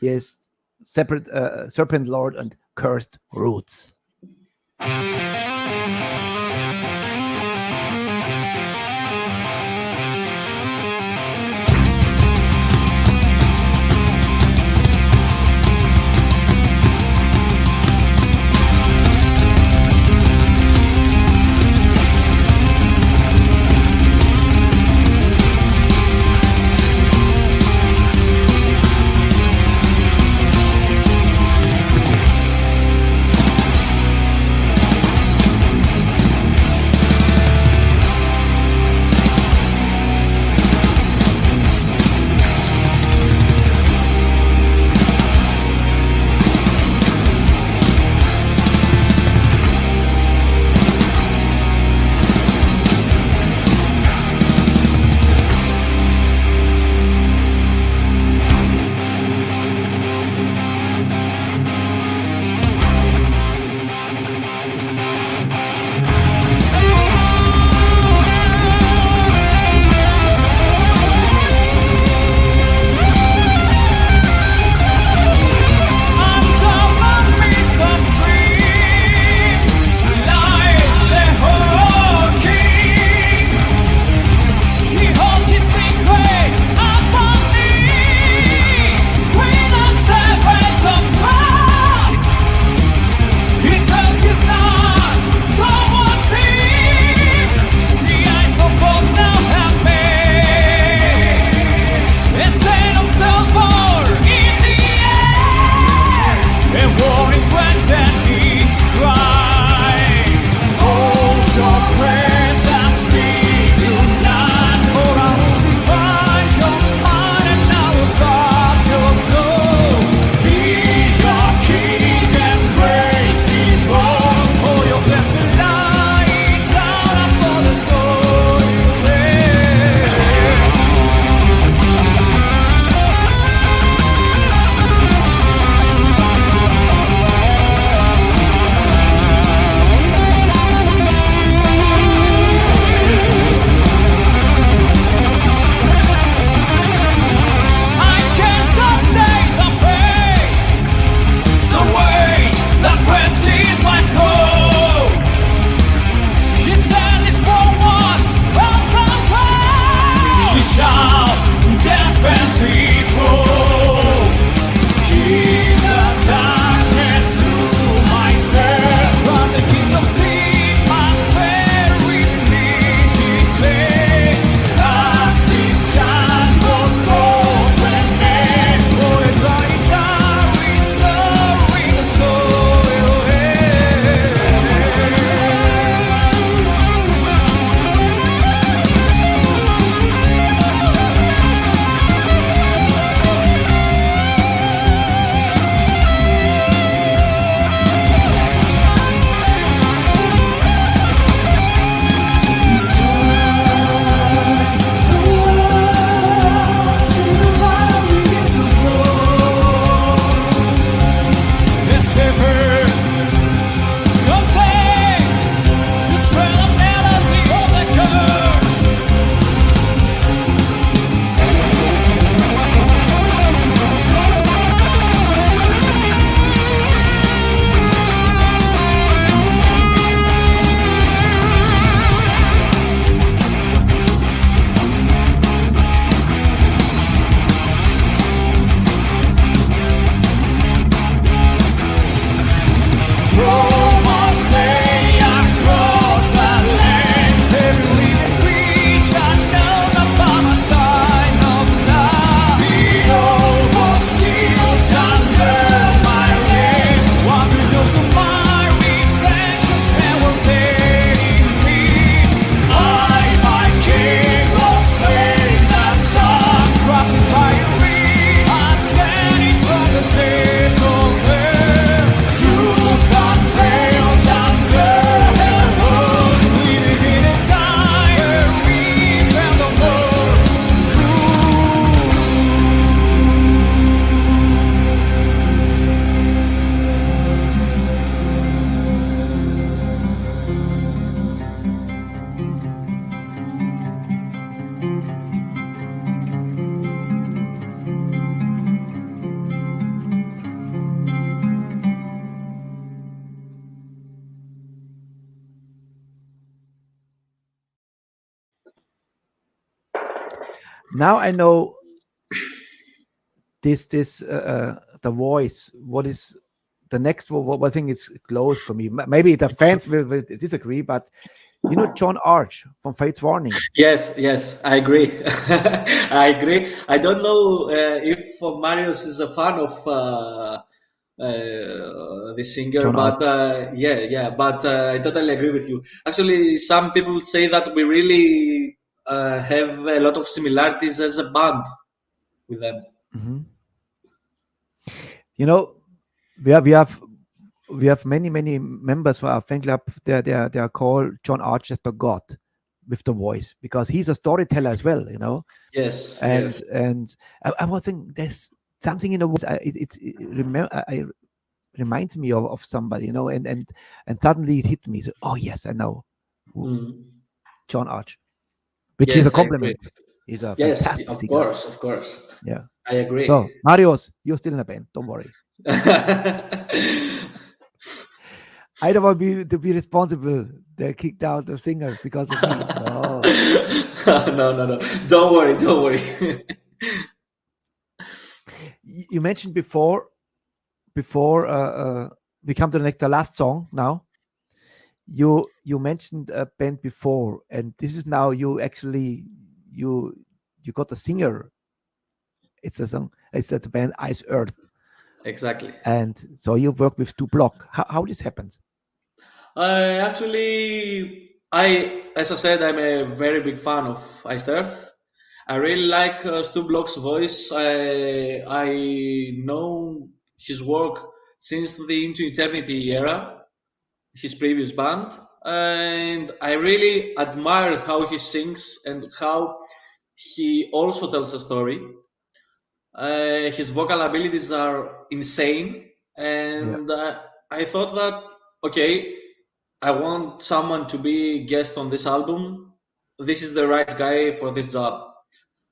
Here's Serpent Lord and Cursed Roots. Now I know this the voice. What is the next one? What I think is close for me. Maybe the fans will disagree, but you know John Arch from Fate's Warning. Yes, I agree. I agree. I don't know if Marius is a fan of the singer, John but but I totally agree with you. Actually, some people say that we really have a lot of similarities as a band with them. Mm-hmm. You know, we have many members for our fan club. They are called John Arch just the God with the voice, because he's a storyteller as well. You know. Yes. And I would think there's something in the voice. It reminds me of somebody, you know, and suddenly it hit me. So, oh yes, I know. John Arch, which is a compliment. He's a fantastic singer. Of course. Yeah, I agree. So, Marius, you're still in a band. Don't worry. I don't want to be responsible. They kicked out the singer because of me. No. No. Don't worry. You mentioned before we come to the last song now. You mentioned a band before, and this is now you actually you got a singer. It's a song. It's the band Ice Earth. Exactly. And so you work with Stu Block. How this happened? Actually, as I said, I'm a very big fan of Ice Earth. I really like Stu Block's voice. I know his work since the Into Eternity era, his previous band, and I really admire how he sings and how he also tells a story. His vocal abilities are insane, and I thought that, okay, I want someone to be guest on this album. This is the right guy for this job.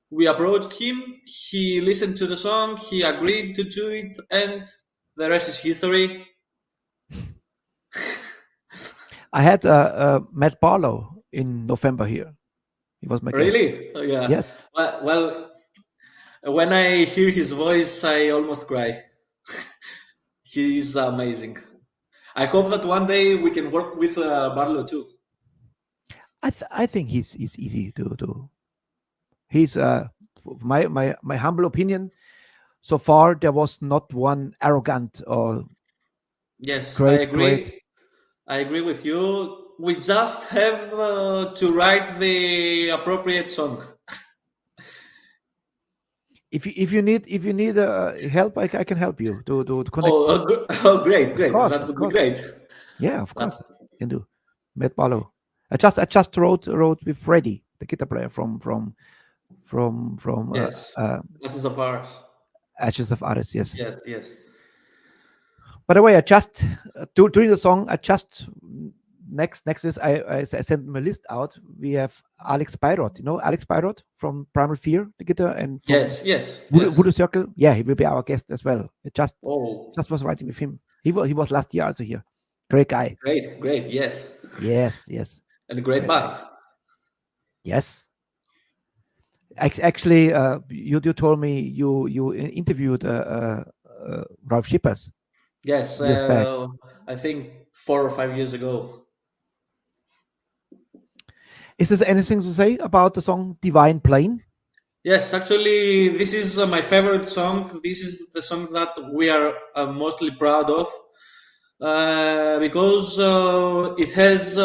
We approached him, he listened to the song, he agreed to do it, and the rest is history. I had Matt Barlow in November here. He was my guest. Really? Yeah. Yes. Well, when I hear his voice, I almost cry. He's amazing. I hope that one day we can work with Barlow too. I think he's easy to do. He's my humble opinion. So far, there was not one arrogant or yes. Great, I agree. great. I agree with you. We just have to write the appropriate song. If you need help, I can help you to connect. Great! Course, that would be great. Yeah, of course, can do. Matt Barlow. I just wrote with Freddie, the guitar player from Yes. Ashes of Ours. Ashes of Ares. Yes. Yes. By the way, I just during the song, I just next is I sent my list out. We have Alex Byrot. You know Alex Byrot from Primal Fear, the guitar, and from yes. Voodoo Circle. Yeah, he will be our guest as well. It just was writing with him. He was last year also here. Great guy. Great. Yes. Yes. And a great band. Yes. Actually, you told me you interviewed Ralph Shippers. Yes, I think 4 or 5 years ago. Is there anything to say about the song Divine Plane? Yes, actually, this is my favorite song. This is the song that we are mostly proud of because it has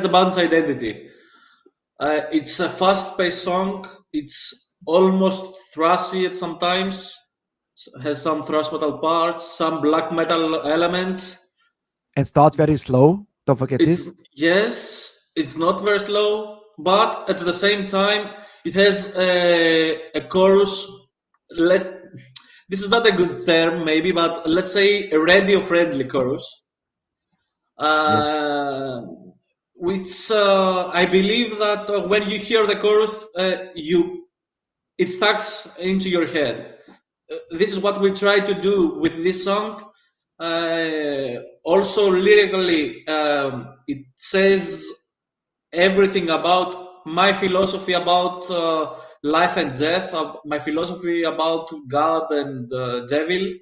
the band's identity. It's a fast-paced song. It's almost thrashy at some times. It has some thrash metal parts, some black metal elements. And starts very slow. Don't forget this. Yes, it's not very slow, but at the same time, it has a chorus. This is not a good term, maybe, but let's say a radio-friendly chorus. Yes. Which I believe that when you hear the chorus, it stucks into your head. This is what we try to do with this song. Also lyrically, it says everything about my philosophy about life and death, my philosophy about God and devil.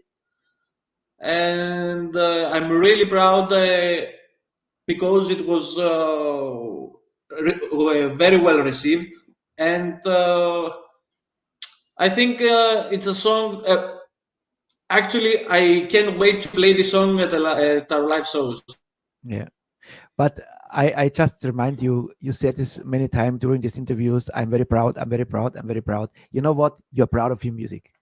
And I'm really proud because it was very well received. And I think it's a song. Actually, I can't wait to play this song at our live shows. Yeah. But I just remind you, you said this many times during these interviews. I'm very proud. I'm very proud. I'm very proud. You know what? You're proud of your music.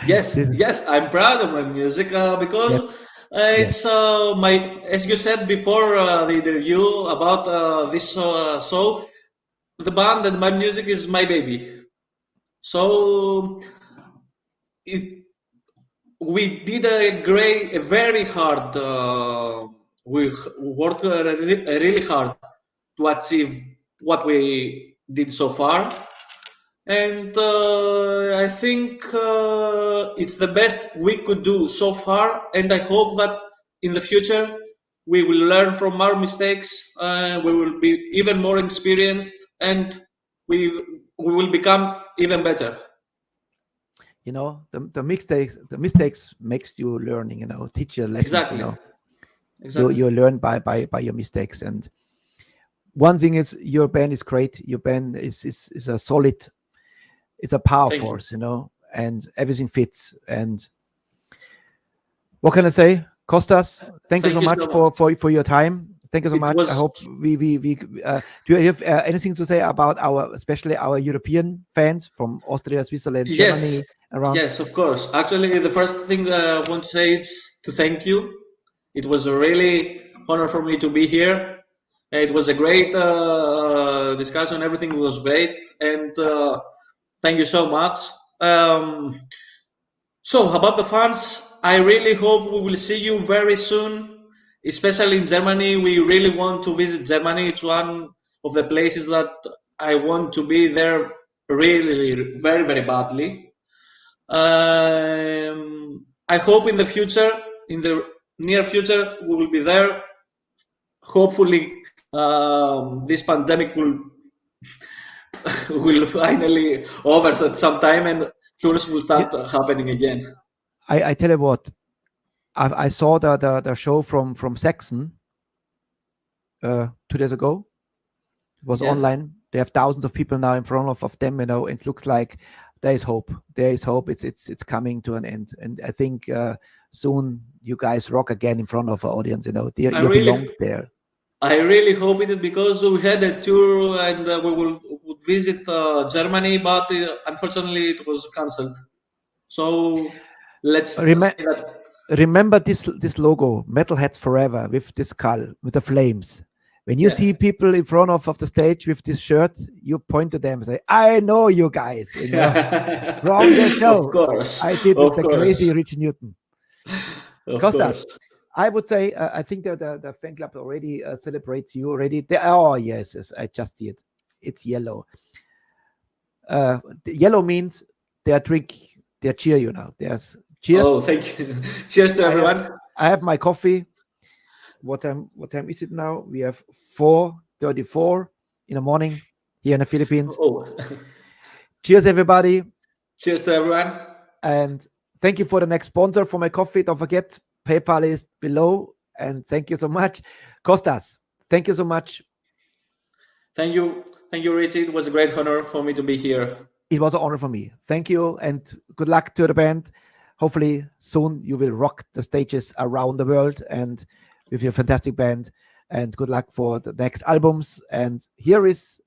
Yes, yes, I'm proud of my music because it's my, as you said before the interview about this show, the band and my music is my baby. So we did a very hard. We worked really hard to achieve what we did so far, and I think it's the best we could do so far. And I hope that in the future we will learn from our mistakes. We will be even more experienced, and we will become even better. You know, the mistakes makes you learning, you know, teach you lessons. Exactly. You know, exactly. you learn by your mistakes. And one thing is, your band is great. Your band is a solid, it's a power force, you know, and everything fits. And what can I say, Kostas? Thank you so much for your time. Thank you so much. I hope we do you have anything to say about especially our European fans from Austria, Switzerland, Germany, around? Yes, of course. Actually, the first thing I want to say is to thank you. It was a really honor for me to be here. It was a great discussion. Everything was great, and thank you so much. So about the fans, I really hope we will see you very soon. Especially in Germany, we really want to visit Germany. It's one of the places that I want to be there really, very, very badly. I hope in the future, in the near future, we will be there. Hopefully, this pandemic will finally over at some time and tours will start happening again. I tell you what, I saw the show from Saxon 2 days ago. It was online. They have thousands of people now in front of them, you know. It looks like there is hope. There is hope. It's coming to an end, and I think soon you guys rock again in front of our audience. You know, you belong there. I really hope it, because we had a tour and we would visit Germany, but unfortunately it was cancelled. So let's remember this logo, Metalheads Forever, with this skull, with the flames. When you see people in front of the stage with this shirt, you point to them and say, "I know you guys." You know, from the show. Of course, I did with the crazy Rich Newton. Kostas, I would say I think that the fan club already celebrates you already. Oh yes, I just see it. It's yellow. Yellow means they cheer you now. There's cheers. Oh, thank you. Cheers to everyone. I have my coffee. What time is it now? We have 4:34 in the morning here in the Philippines. Oh. Cheers, everybody. Cheers to everyone. And thank you for the next sponsor for my coffee. Don't forget, PayPal is below. And thank you so much. Kostas, thank you so much. Thank you, Richie. It was a great honor for me to be here. It was an honor for me. Thank you, and good luck to the band. Hopefully soon you will rock the stages around the world and with your fantastic band, and good luck for the next albums. And here is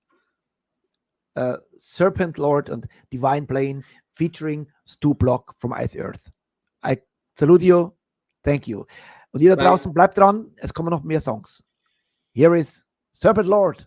Serpent, Lord and Divine Plane featuring Stu Block from Ice Earth. I salute you. Thank you. Und ihr da draußen bleibt dran. Es kommen noch mehr Songs. Here is Serpent, Lord.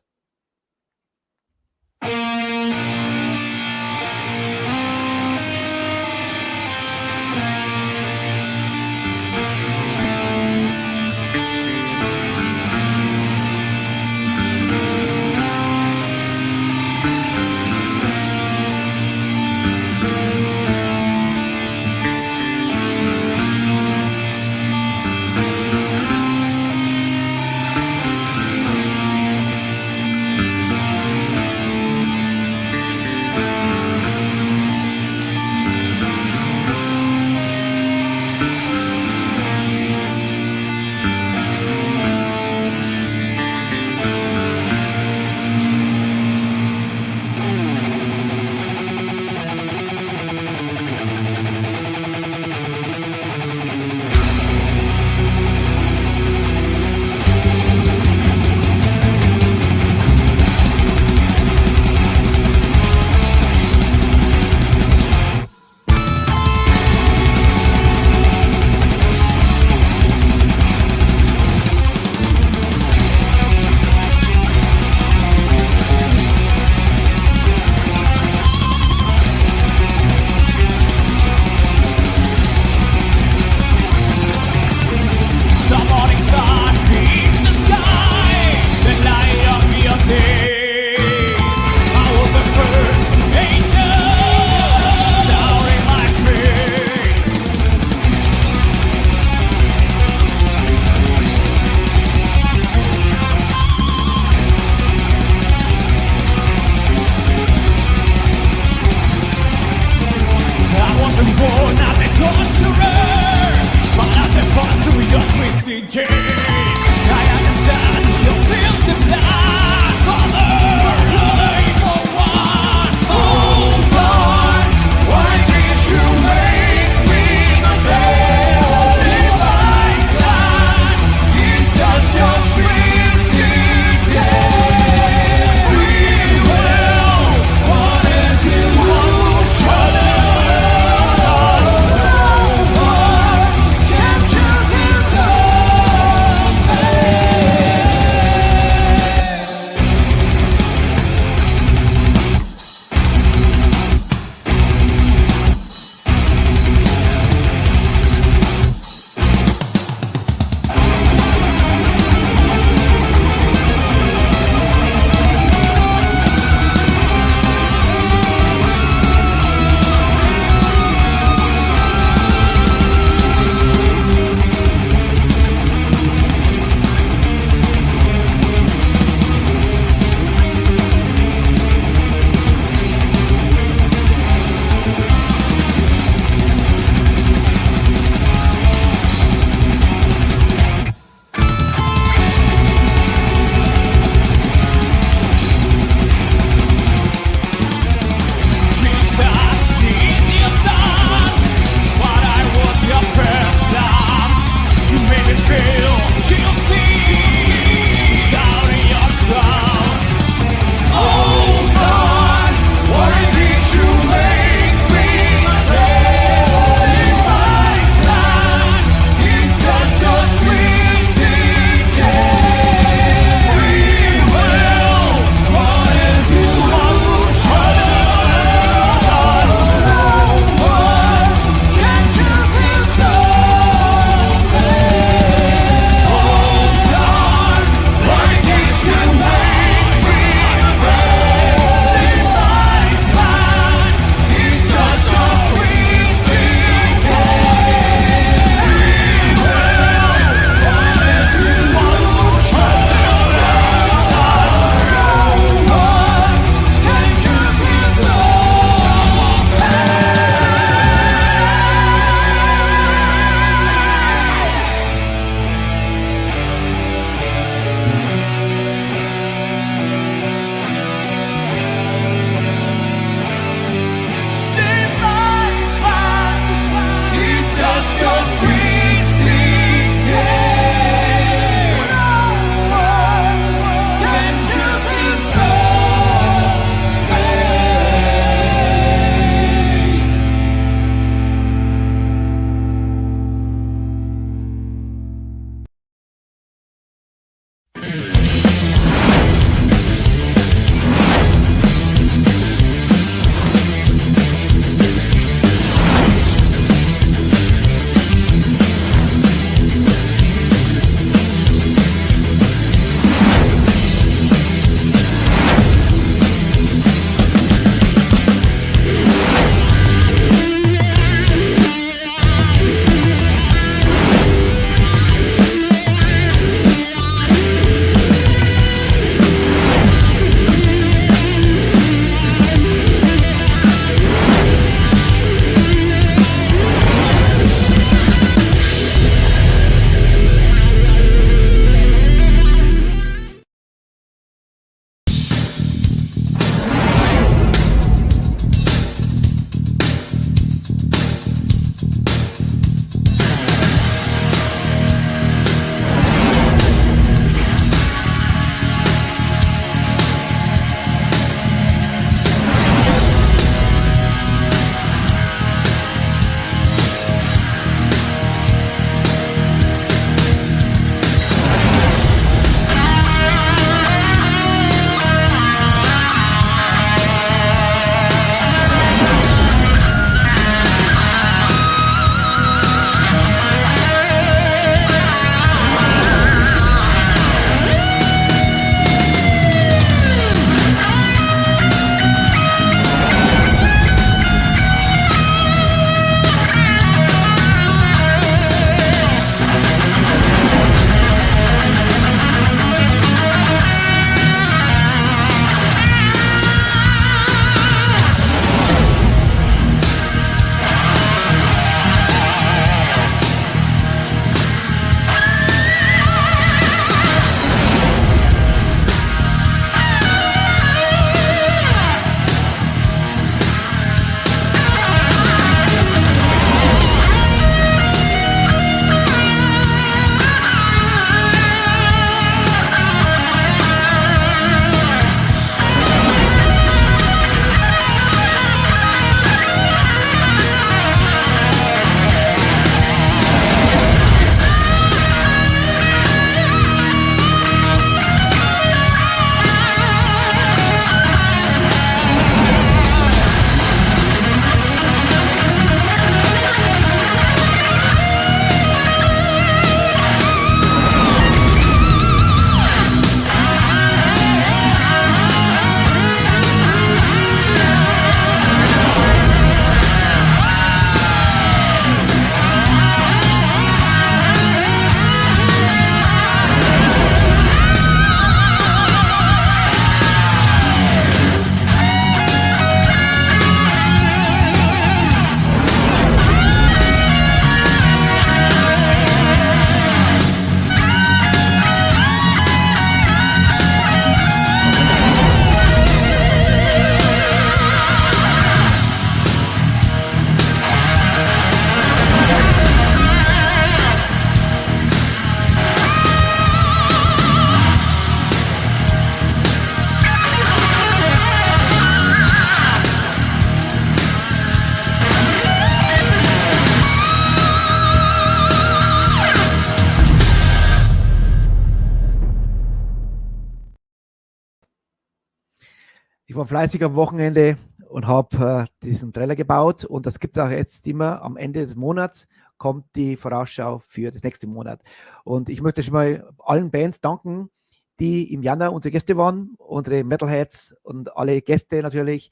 Ich war fleißig am Wochenende und habe diesen Trailer gebaut und das gibt es auch jetzt immer am Ende des Monats, kommt die Vorausschau für das nächste Monat. Und ich möchte schon mal allen Bands danken, die im Januar unsere Gäste waren, unsere Metalheads und alle Gäste natürlich.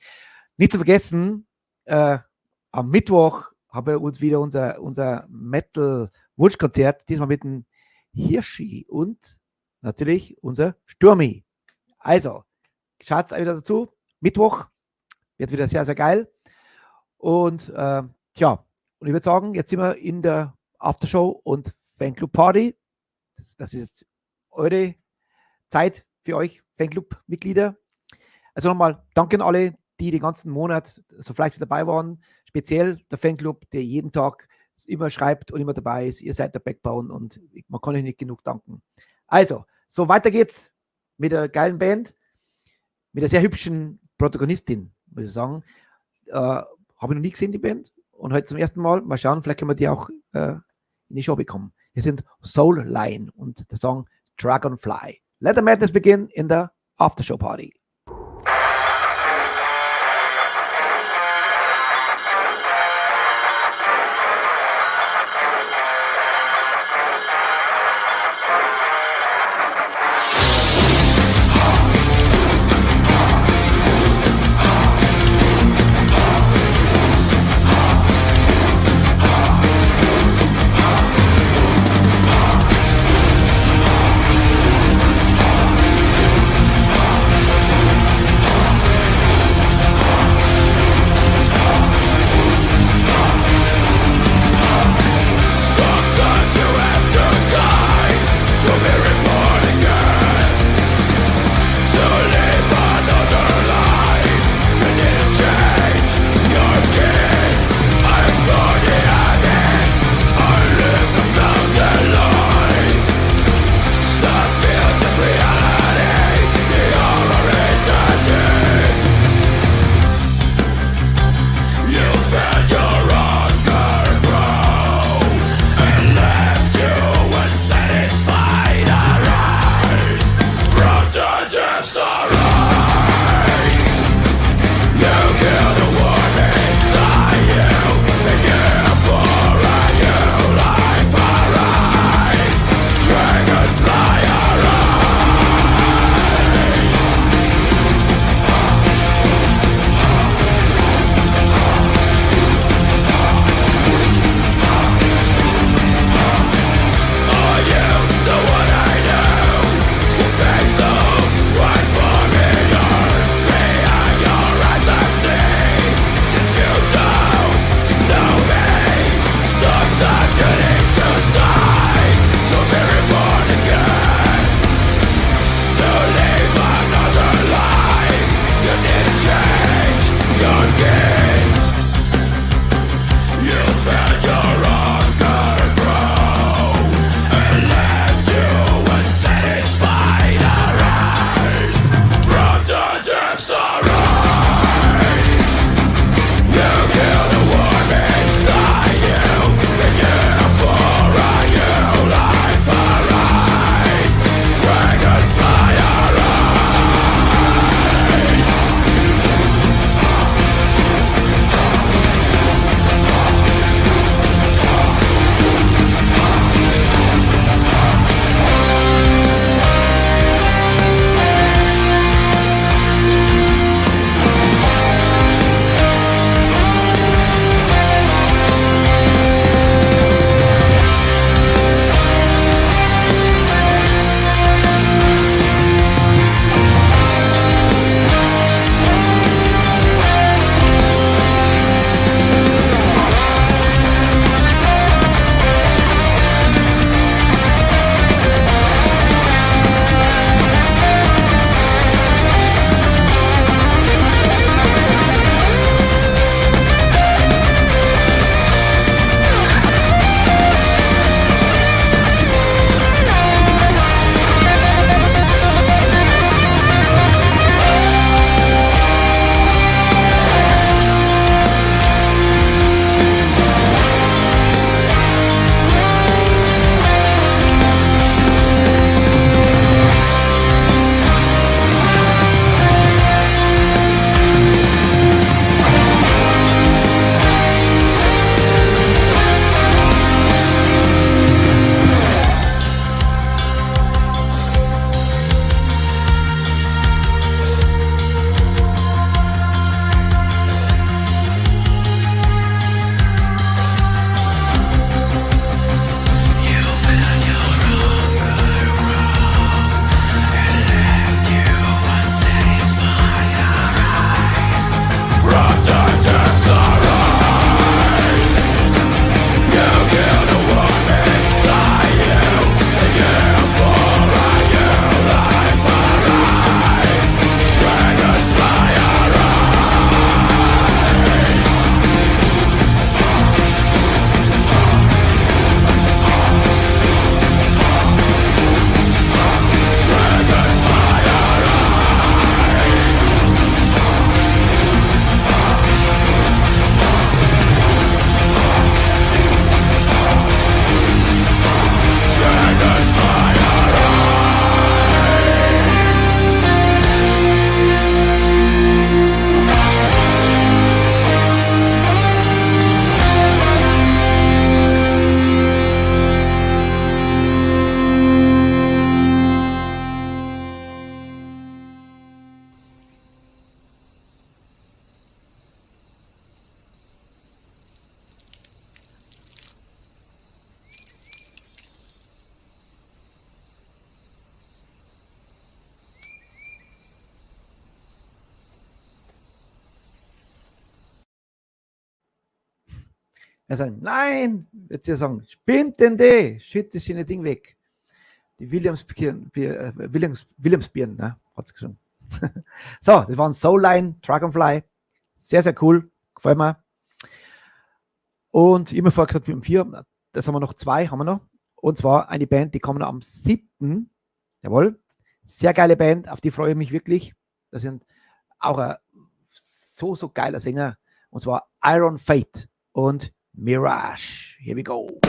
Nicht zu vergessen, am Mittwoch haben wir uns wieder unser Metal-Wunschkonzert, diesmal mit dem Hirschi und natürlich unser Sturmi. Also, schaut wieder dazu. Mittwoch wird wieder sehr, sehr geil. Und und ich würde sagen, jetzt sind wir in der Aftershow und Fanclub-Party. Das ist jetzt eure Zeit für euch, Fanclub-Mitglieder. Also nochmal danke an alle, die den ganzen Monat so fleißig dabei waren. Speziell der Fanclub, der jeden Tag immer schreibt und immer dabei ist. Ihr seid der Backbone und man kann euch nicht genug danken. Also, so weiter geht's mit der geilen Band, mit der sehr hübschen Protagonistin, muss ich sagen. Habe ich noch nie gesehen, die Band. Und heute zum ersten Mal. Mal schauen, vielleicht können wir die auch in die Show bekommen. Hier sind Soul Line und der Song Dragonfly. Let the madness begin in the Aftershow Party. Er sagt, nein, wird sie sagen, spinnt denn die? Schütt das schöne Ding weg. Die Williamsbirnen, ne? Hat sie gesungen. So, das waren Soulline, Dragonfly. Sehr, sehr cool. Gefällt mir. Und ich habe mir vorher gesagt, wir haben 4. Das haben wir noch 2, haben wir noch. Und zwar eine Band, die kommen am 7. Jawohl. Sehr geile Band, auf die freue ich mich wirklich. Das sind auch ein so geiler Sänger. Und zwar Iron Fate und Mirage. Here we go.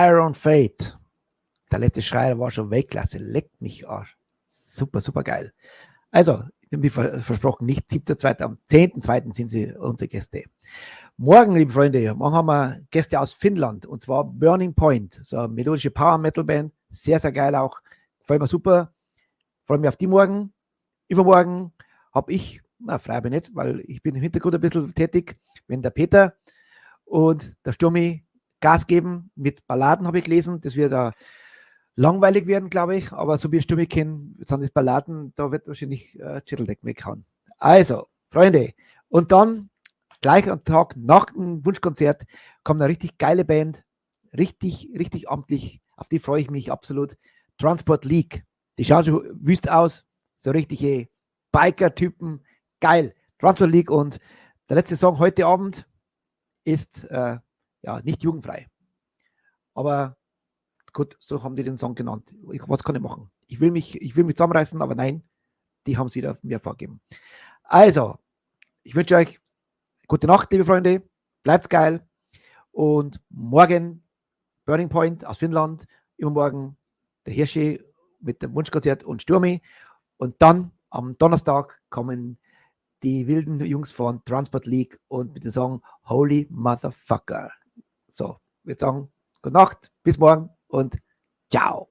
Iron Fate. Der letzte Schrei war schon Weltklasse. Leckt mich Arsch. Super, super geil. Also, wie versprochen, nicht 7.2., am 10.2. sind sie unsere Gäste. Morgen, liebe Freunde, morgen haben wir Gäste aus Finnland, und zwar Burning Point, so eine melodische Power-Metal-Band. Sehr, sehr geil auch. Gefällt mir super. Freue mich auf die morgen. Übermorgen habe ich, frei bin ich nicht, weil ich bin im Hintergrund ein bisschen tätig, wenn der Peter und der Sturmi Gas geben mit Balladen, habe ich gelesen. Das wird langweilig werden, glaube ich, aber so wie ich Sturmi kenne, sind das Balladen, da wird wahrscheinlich Schädeldeck weghauen. Also, Freunde, und dann gleich am Tag nach dem Wunschkonzert kommt eine richtig geile Band, richtig, richtig amtlich, auf die freue ich mich absolut. Transport League. Die schauen schon wüst aus, so richtige Biker-Typen, geil. Transport League, und der letzte Song heute Abend ist nicht jugendfrei. Aber gut, so haben die den Song genannt. Was kann ich machen? Ich will mich zusammenreißen, aber nein, die haben es wieder mir vorgegeben. Also, ich wünsche euch gute Nacht, liebe Freunde. Bleibt's geil. Und morgen Burning Point aus Finnland. Übermorgen der Hirschi mit dem Wunschkonzert und Sturmi. Und dann am Donnerstag kommen die wilden Jungs von Transport League und mit dem Song Holy Motherfucker. So, wir sagen gute Nacht, bis morgen und ciao.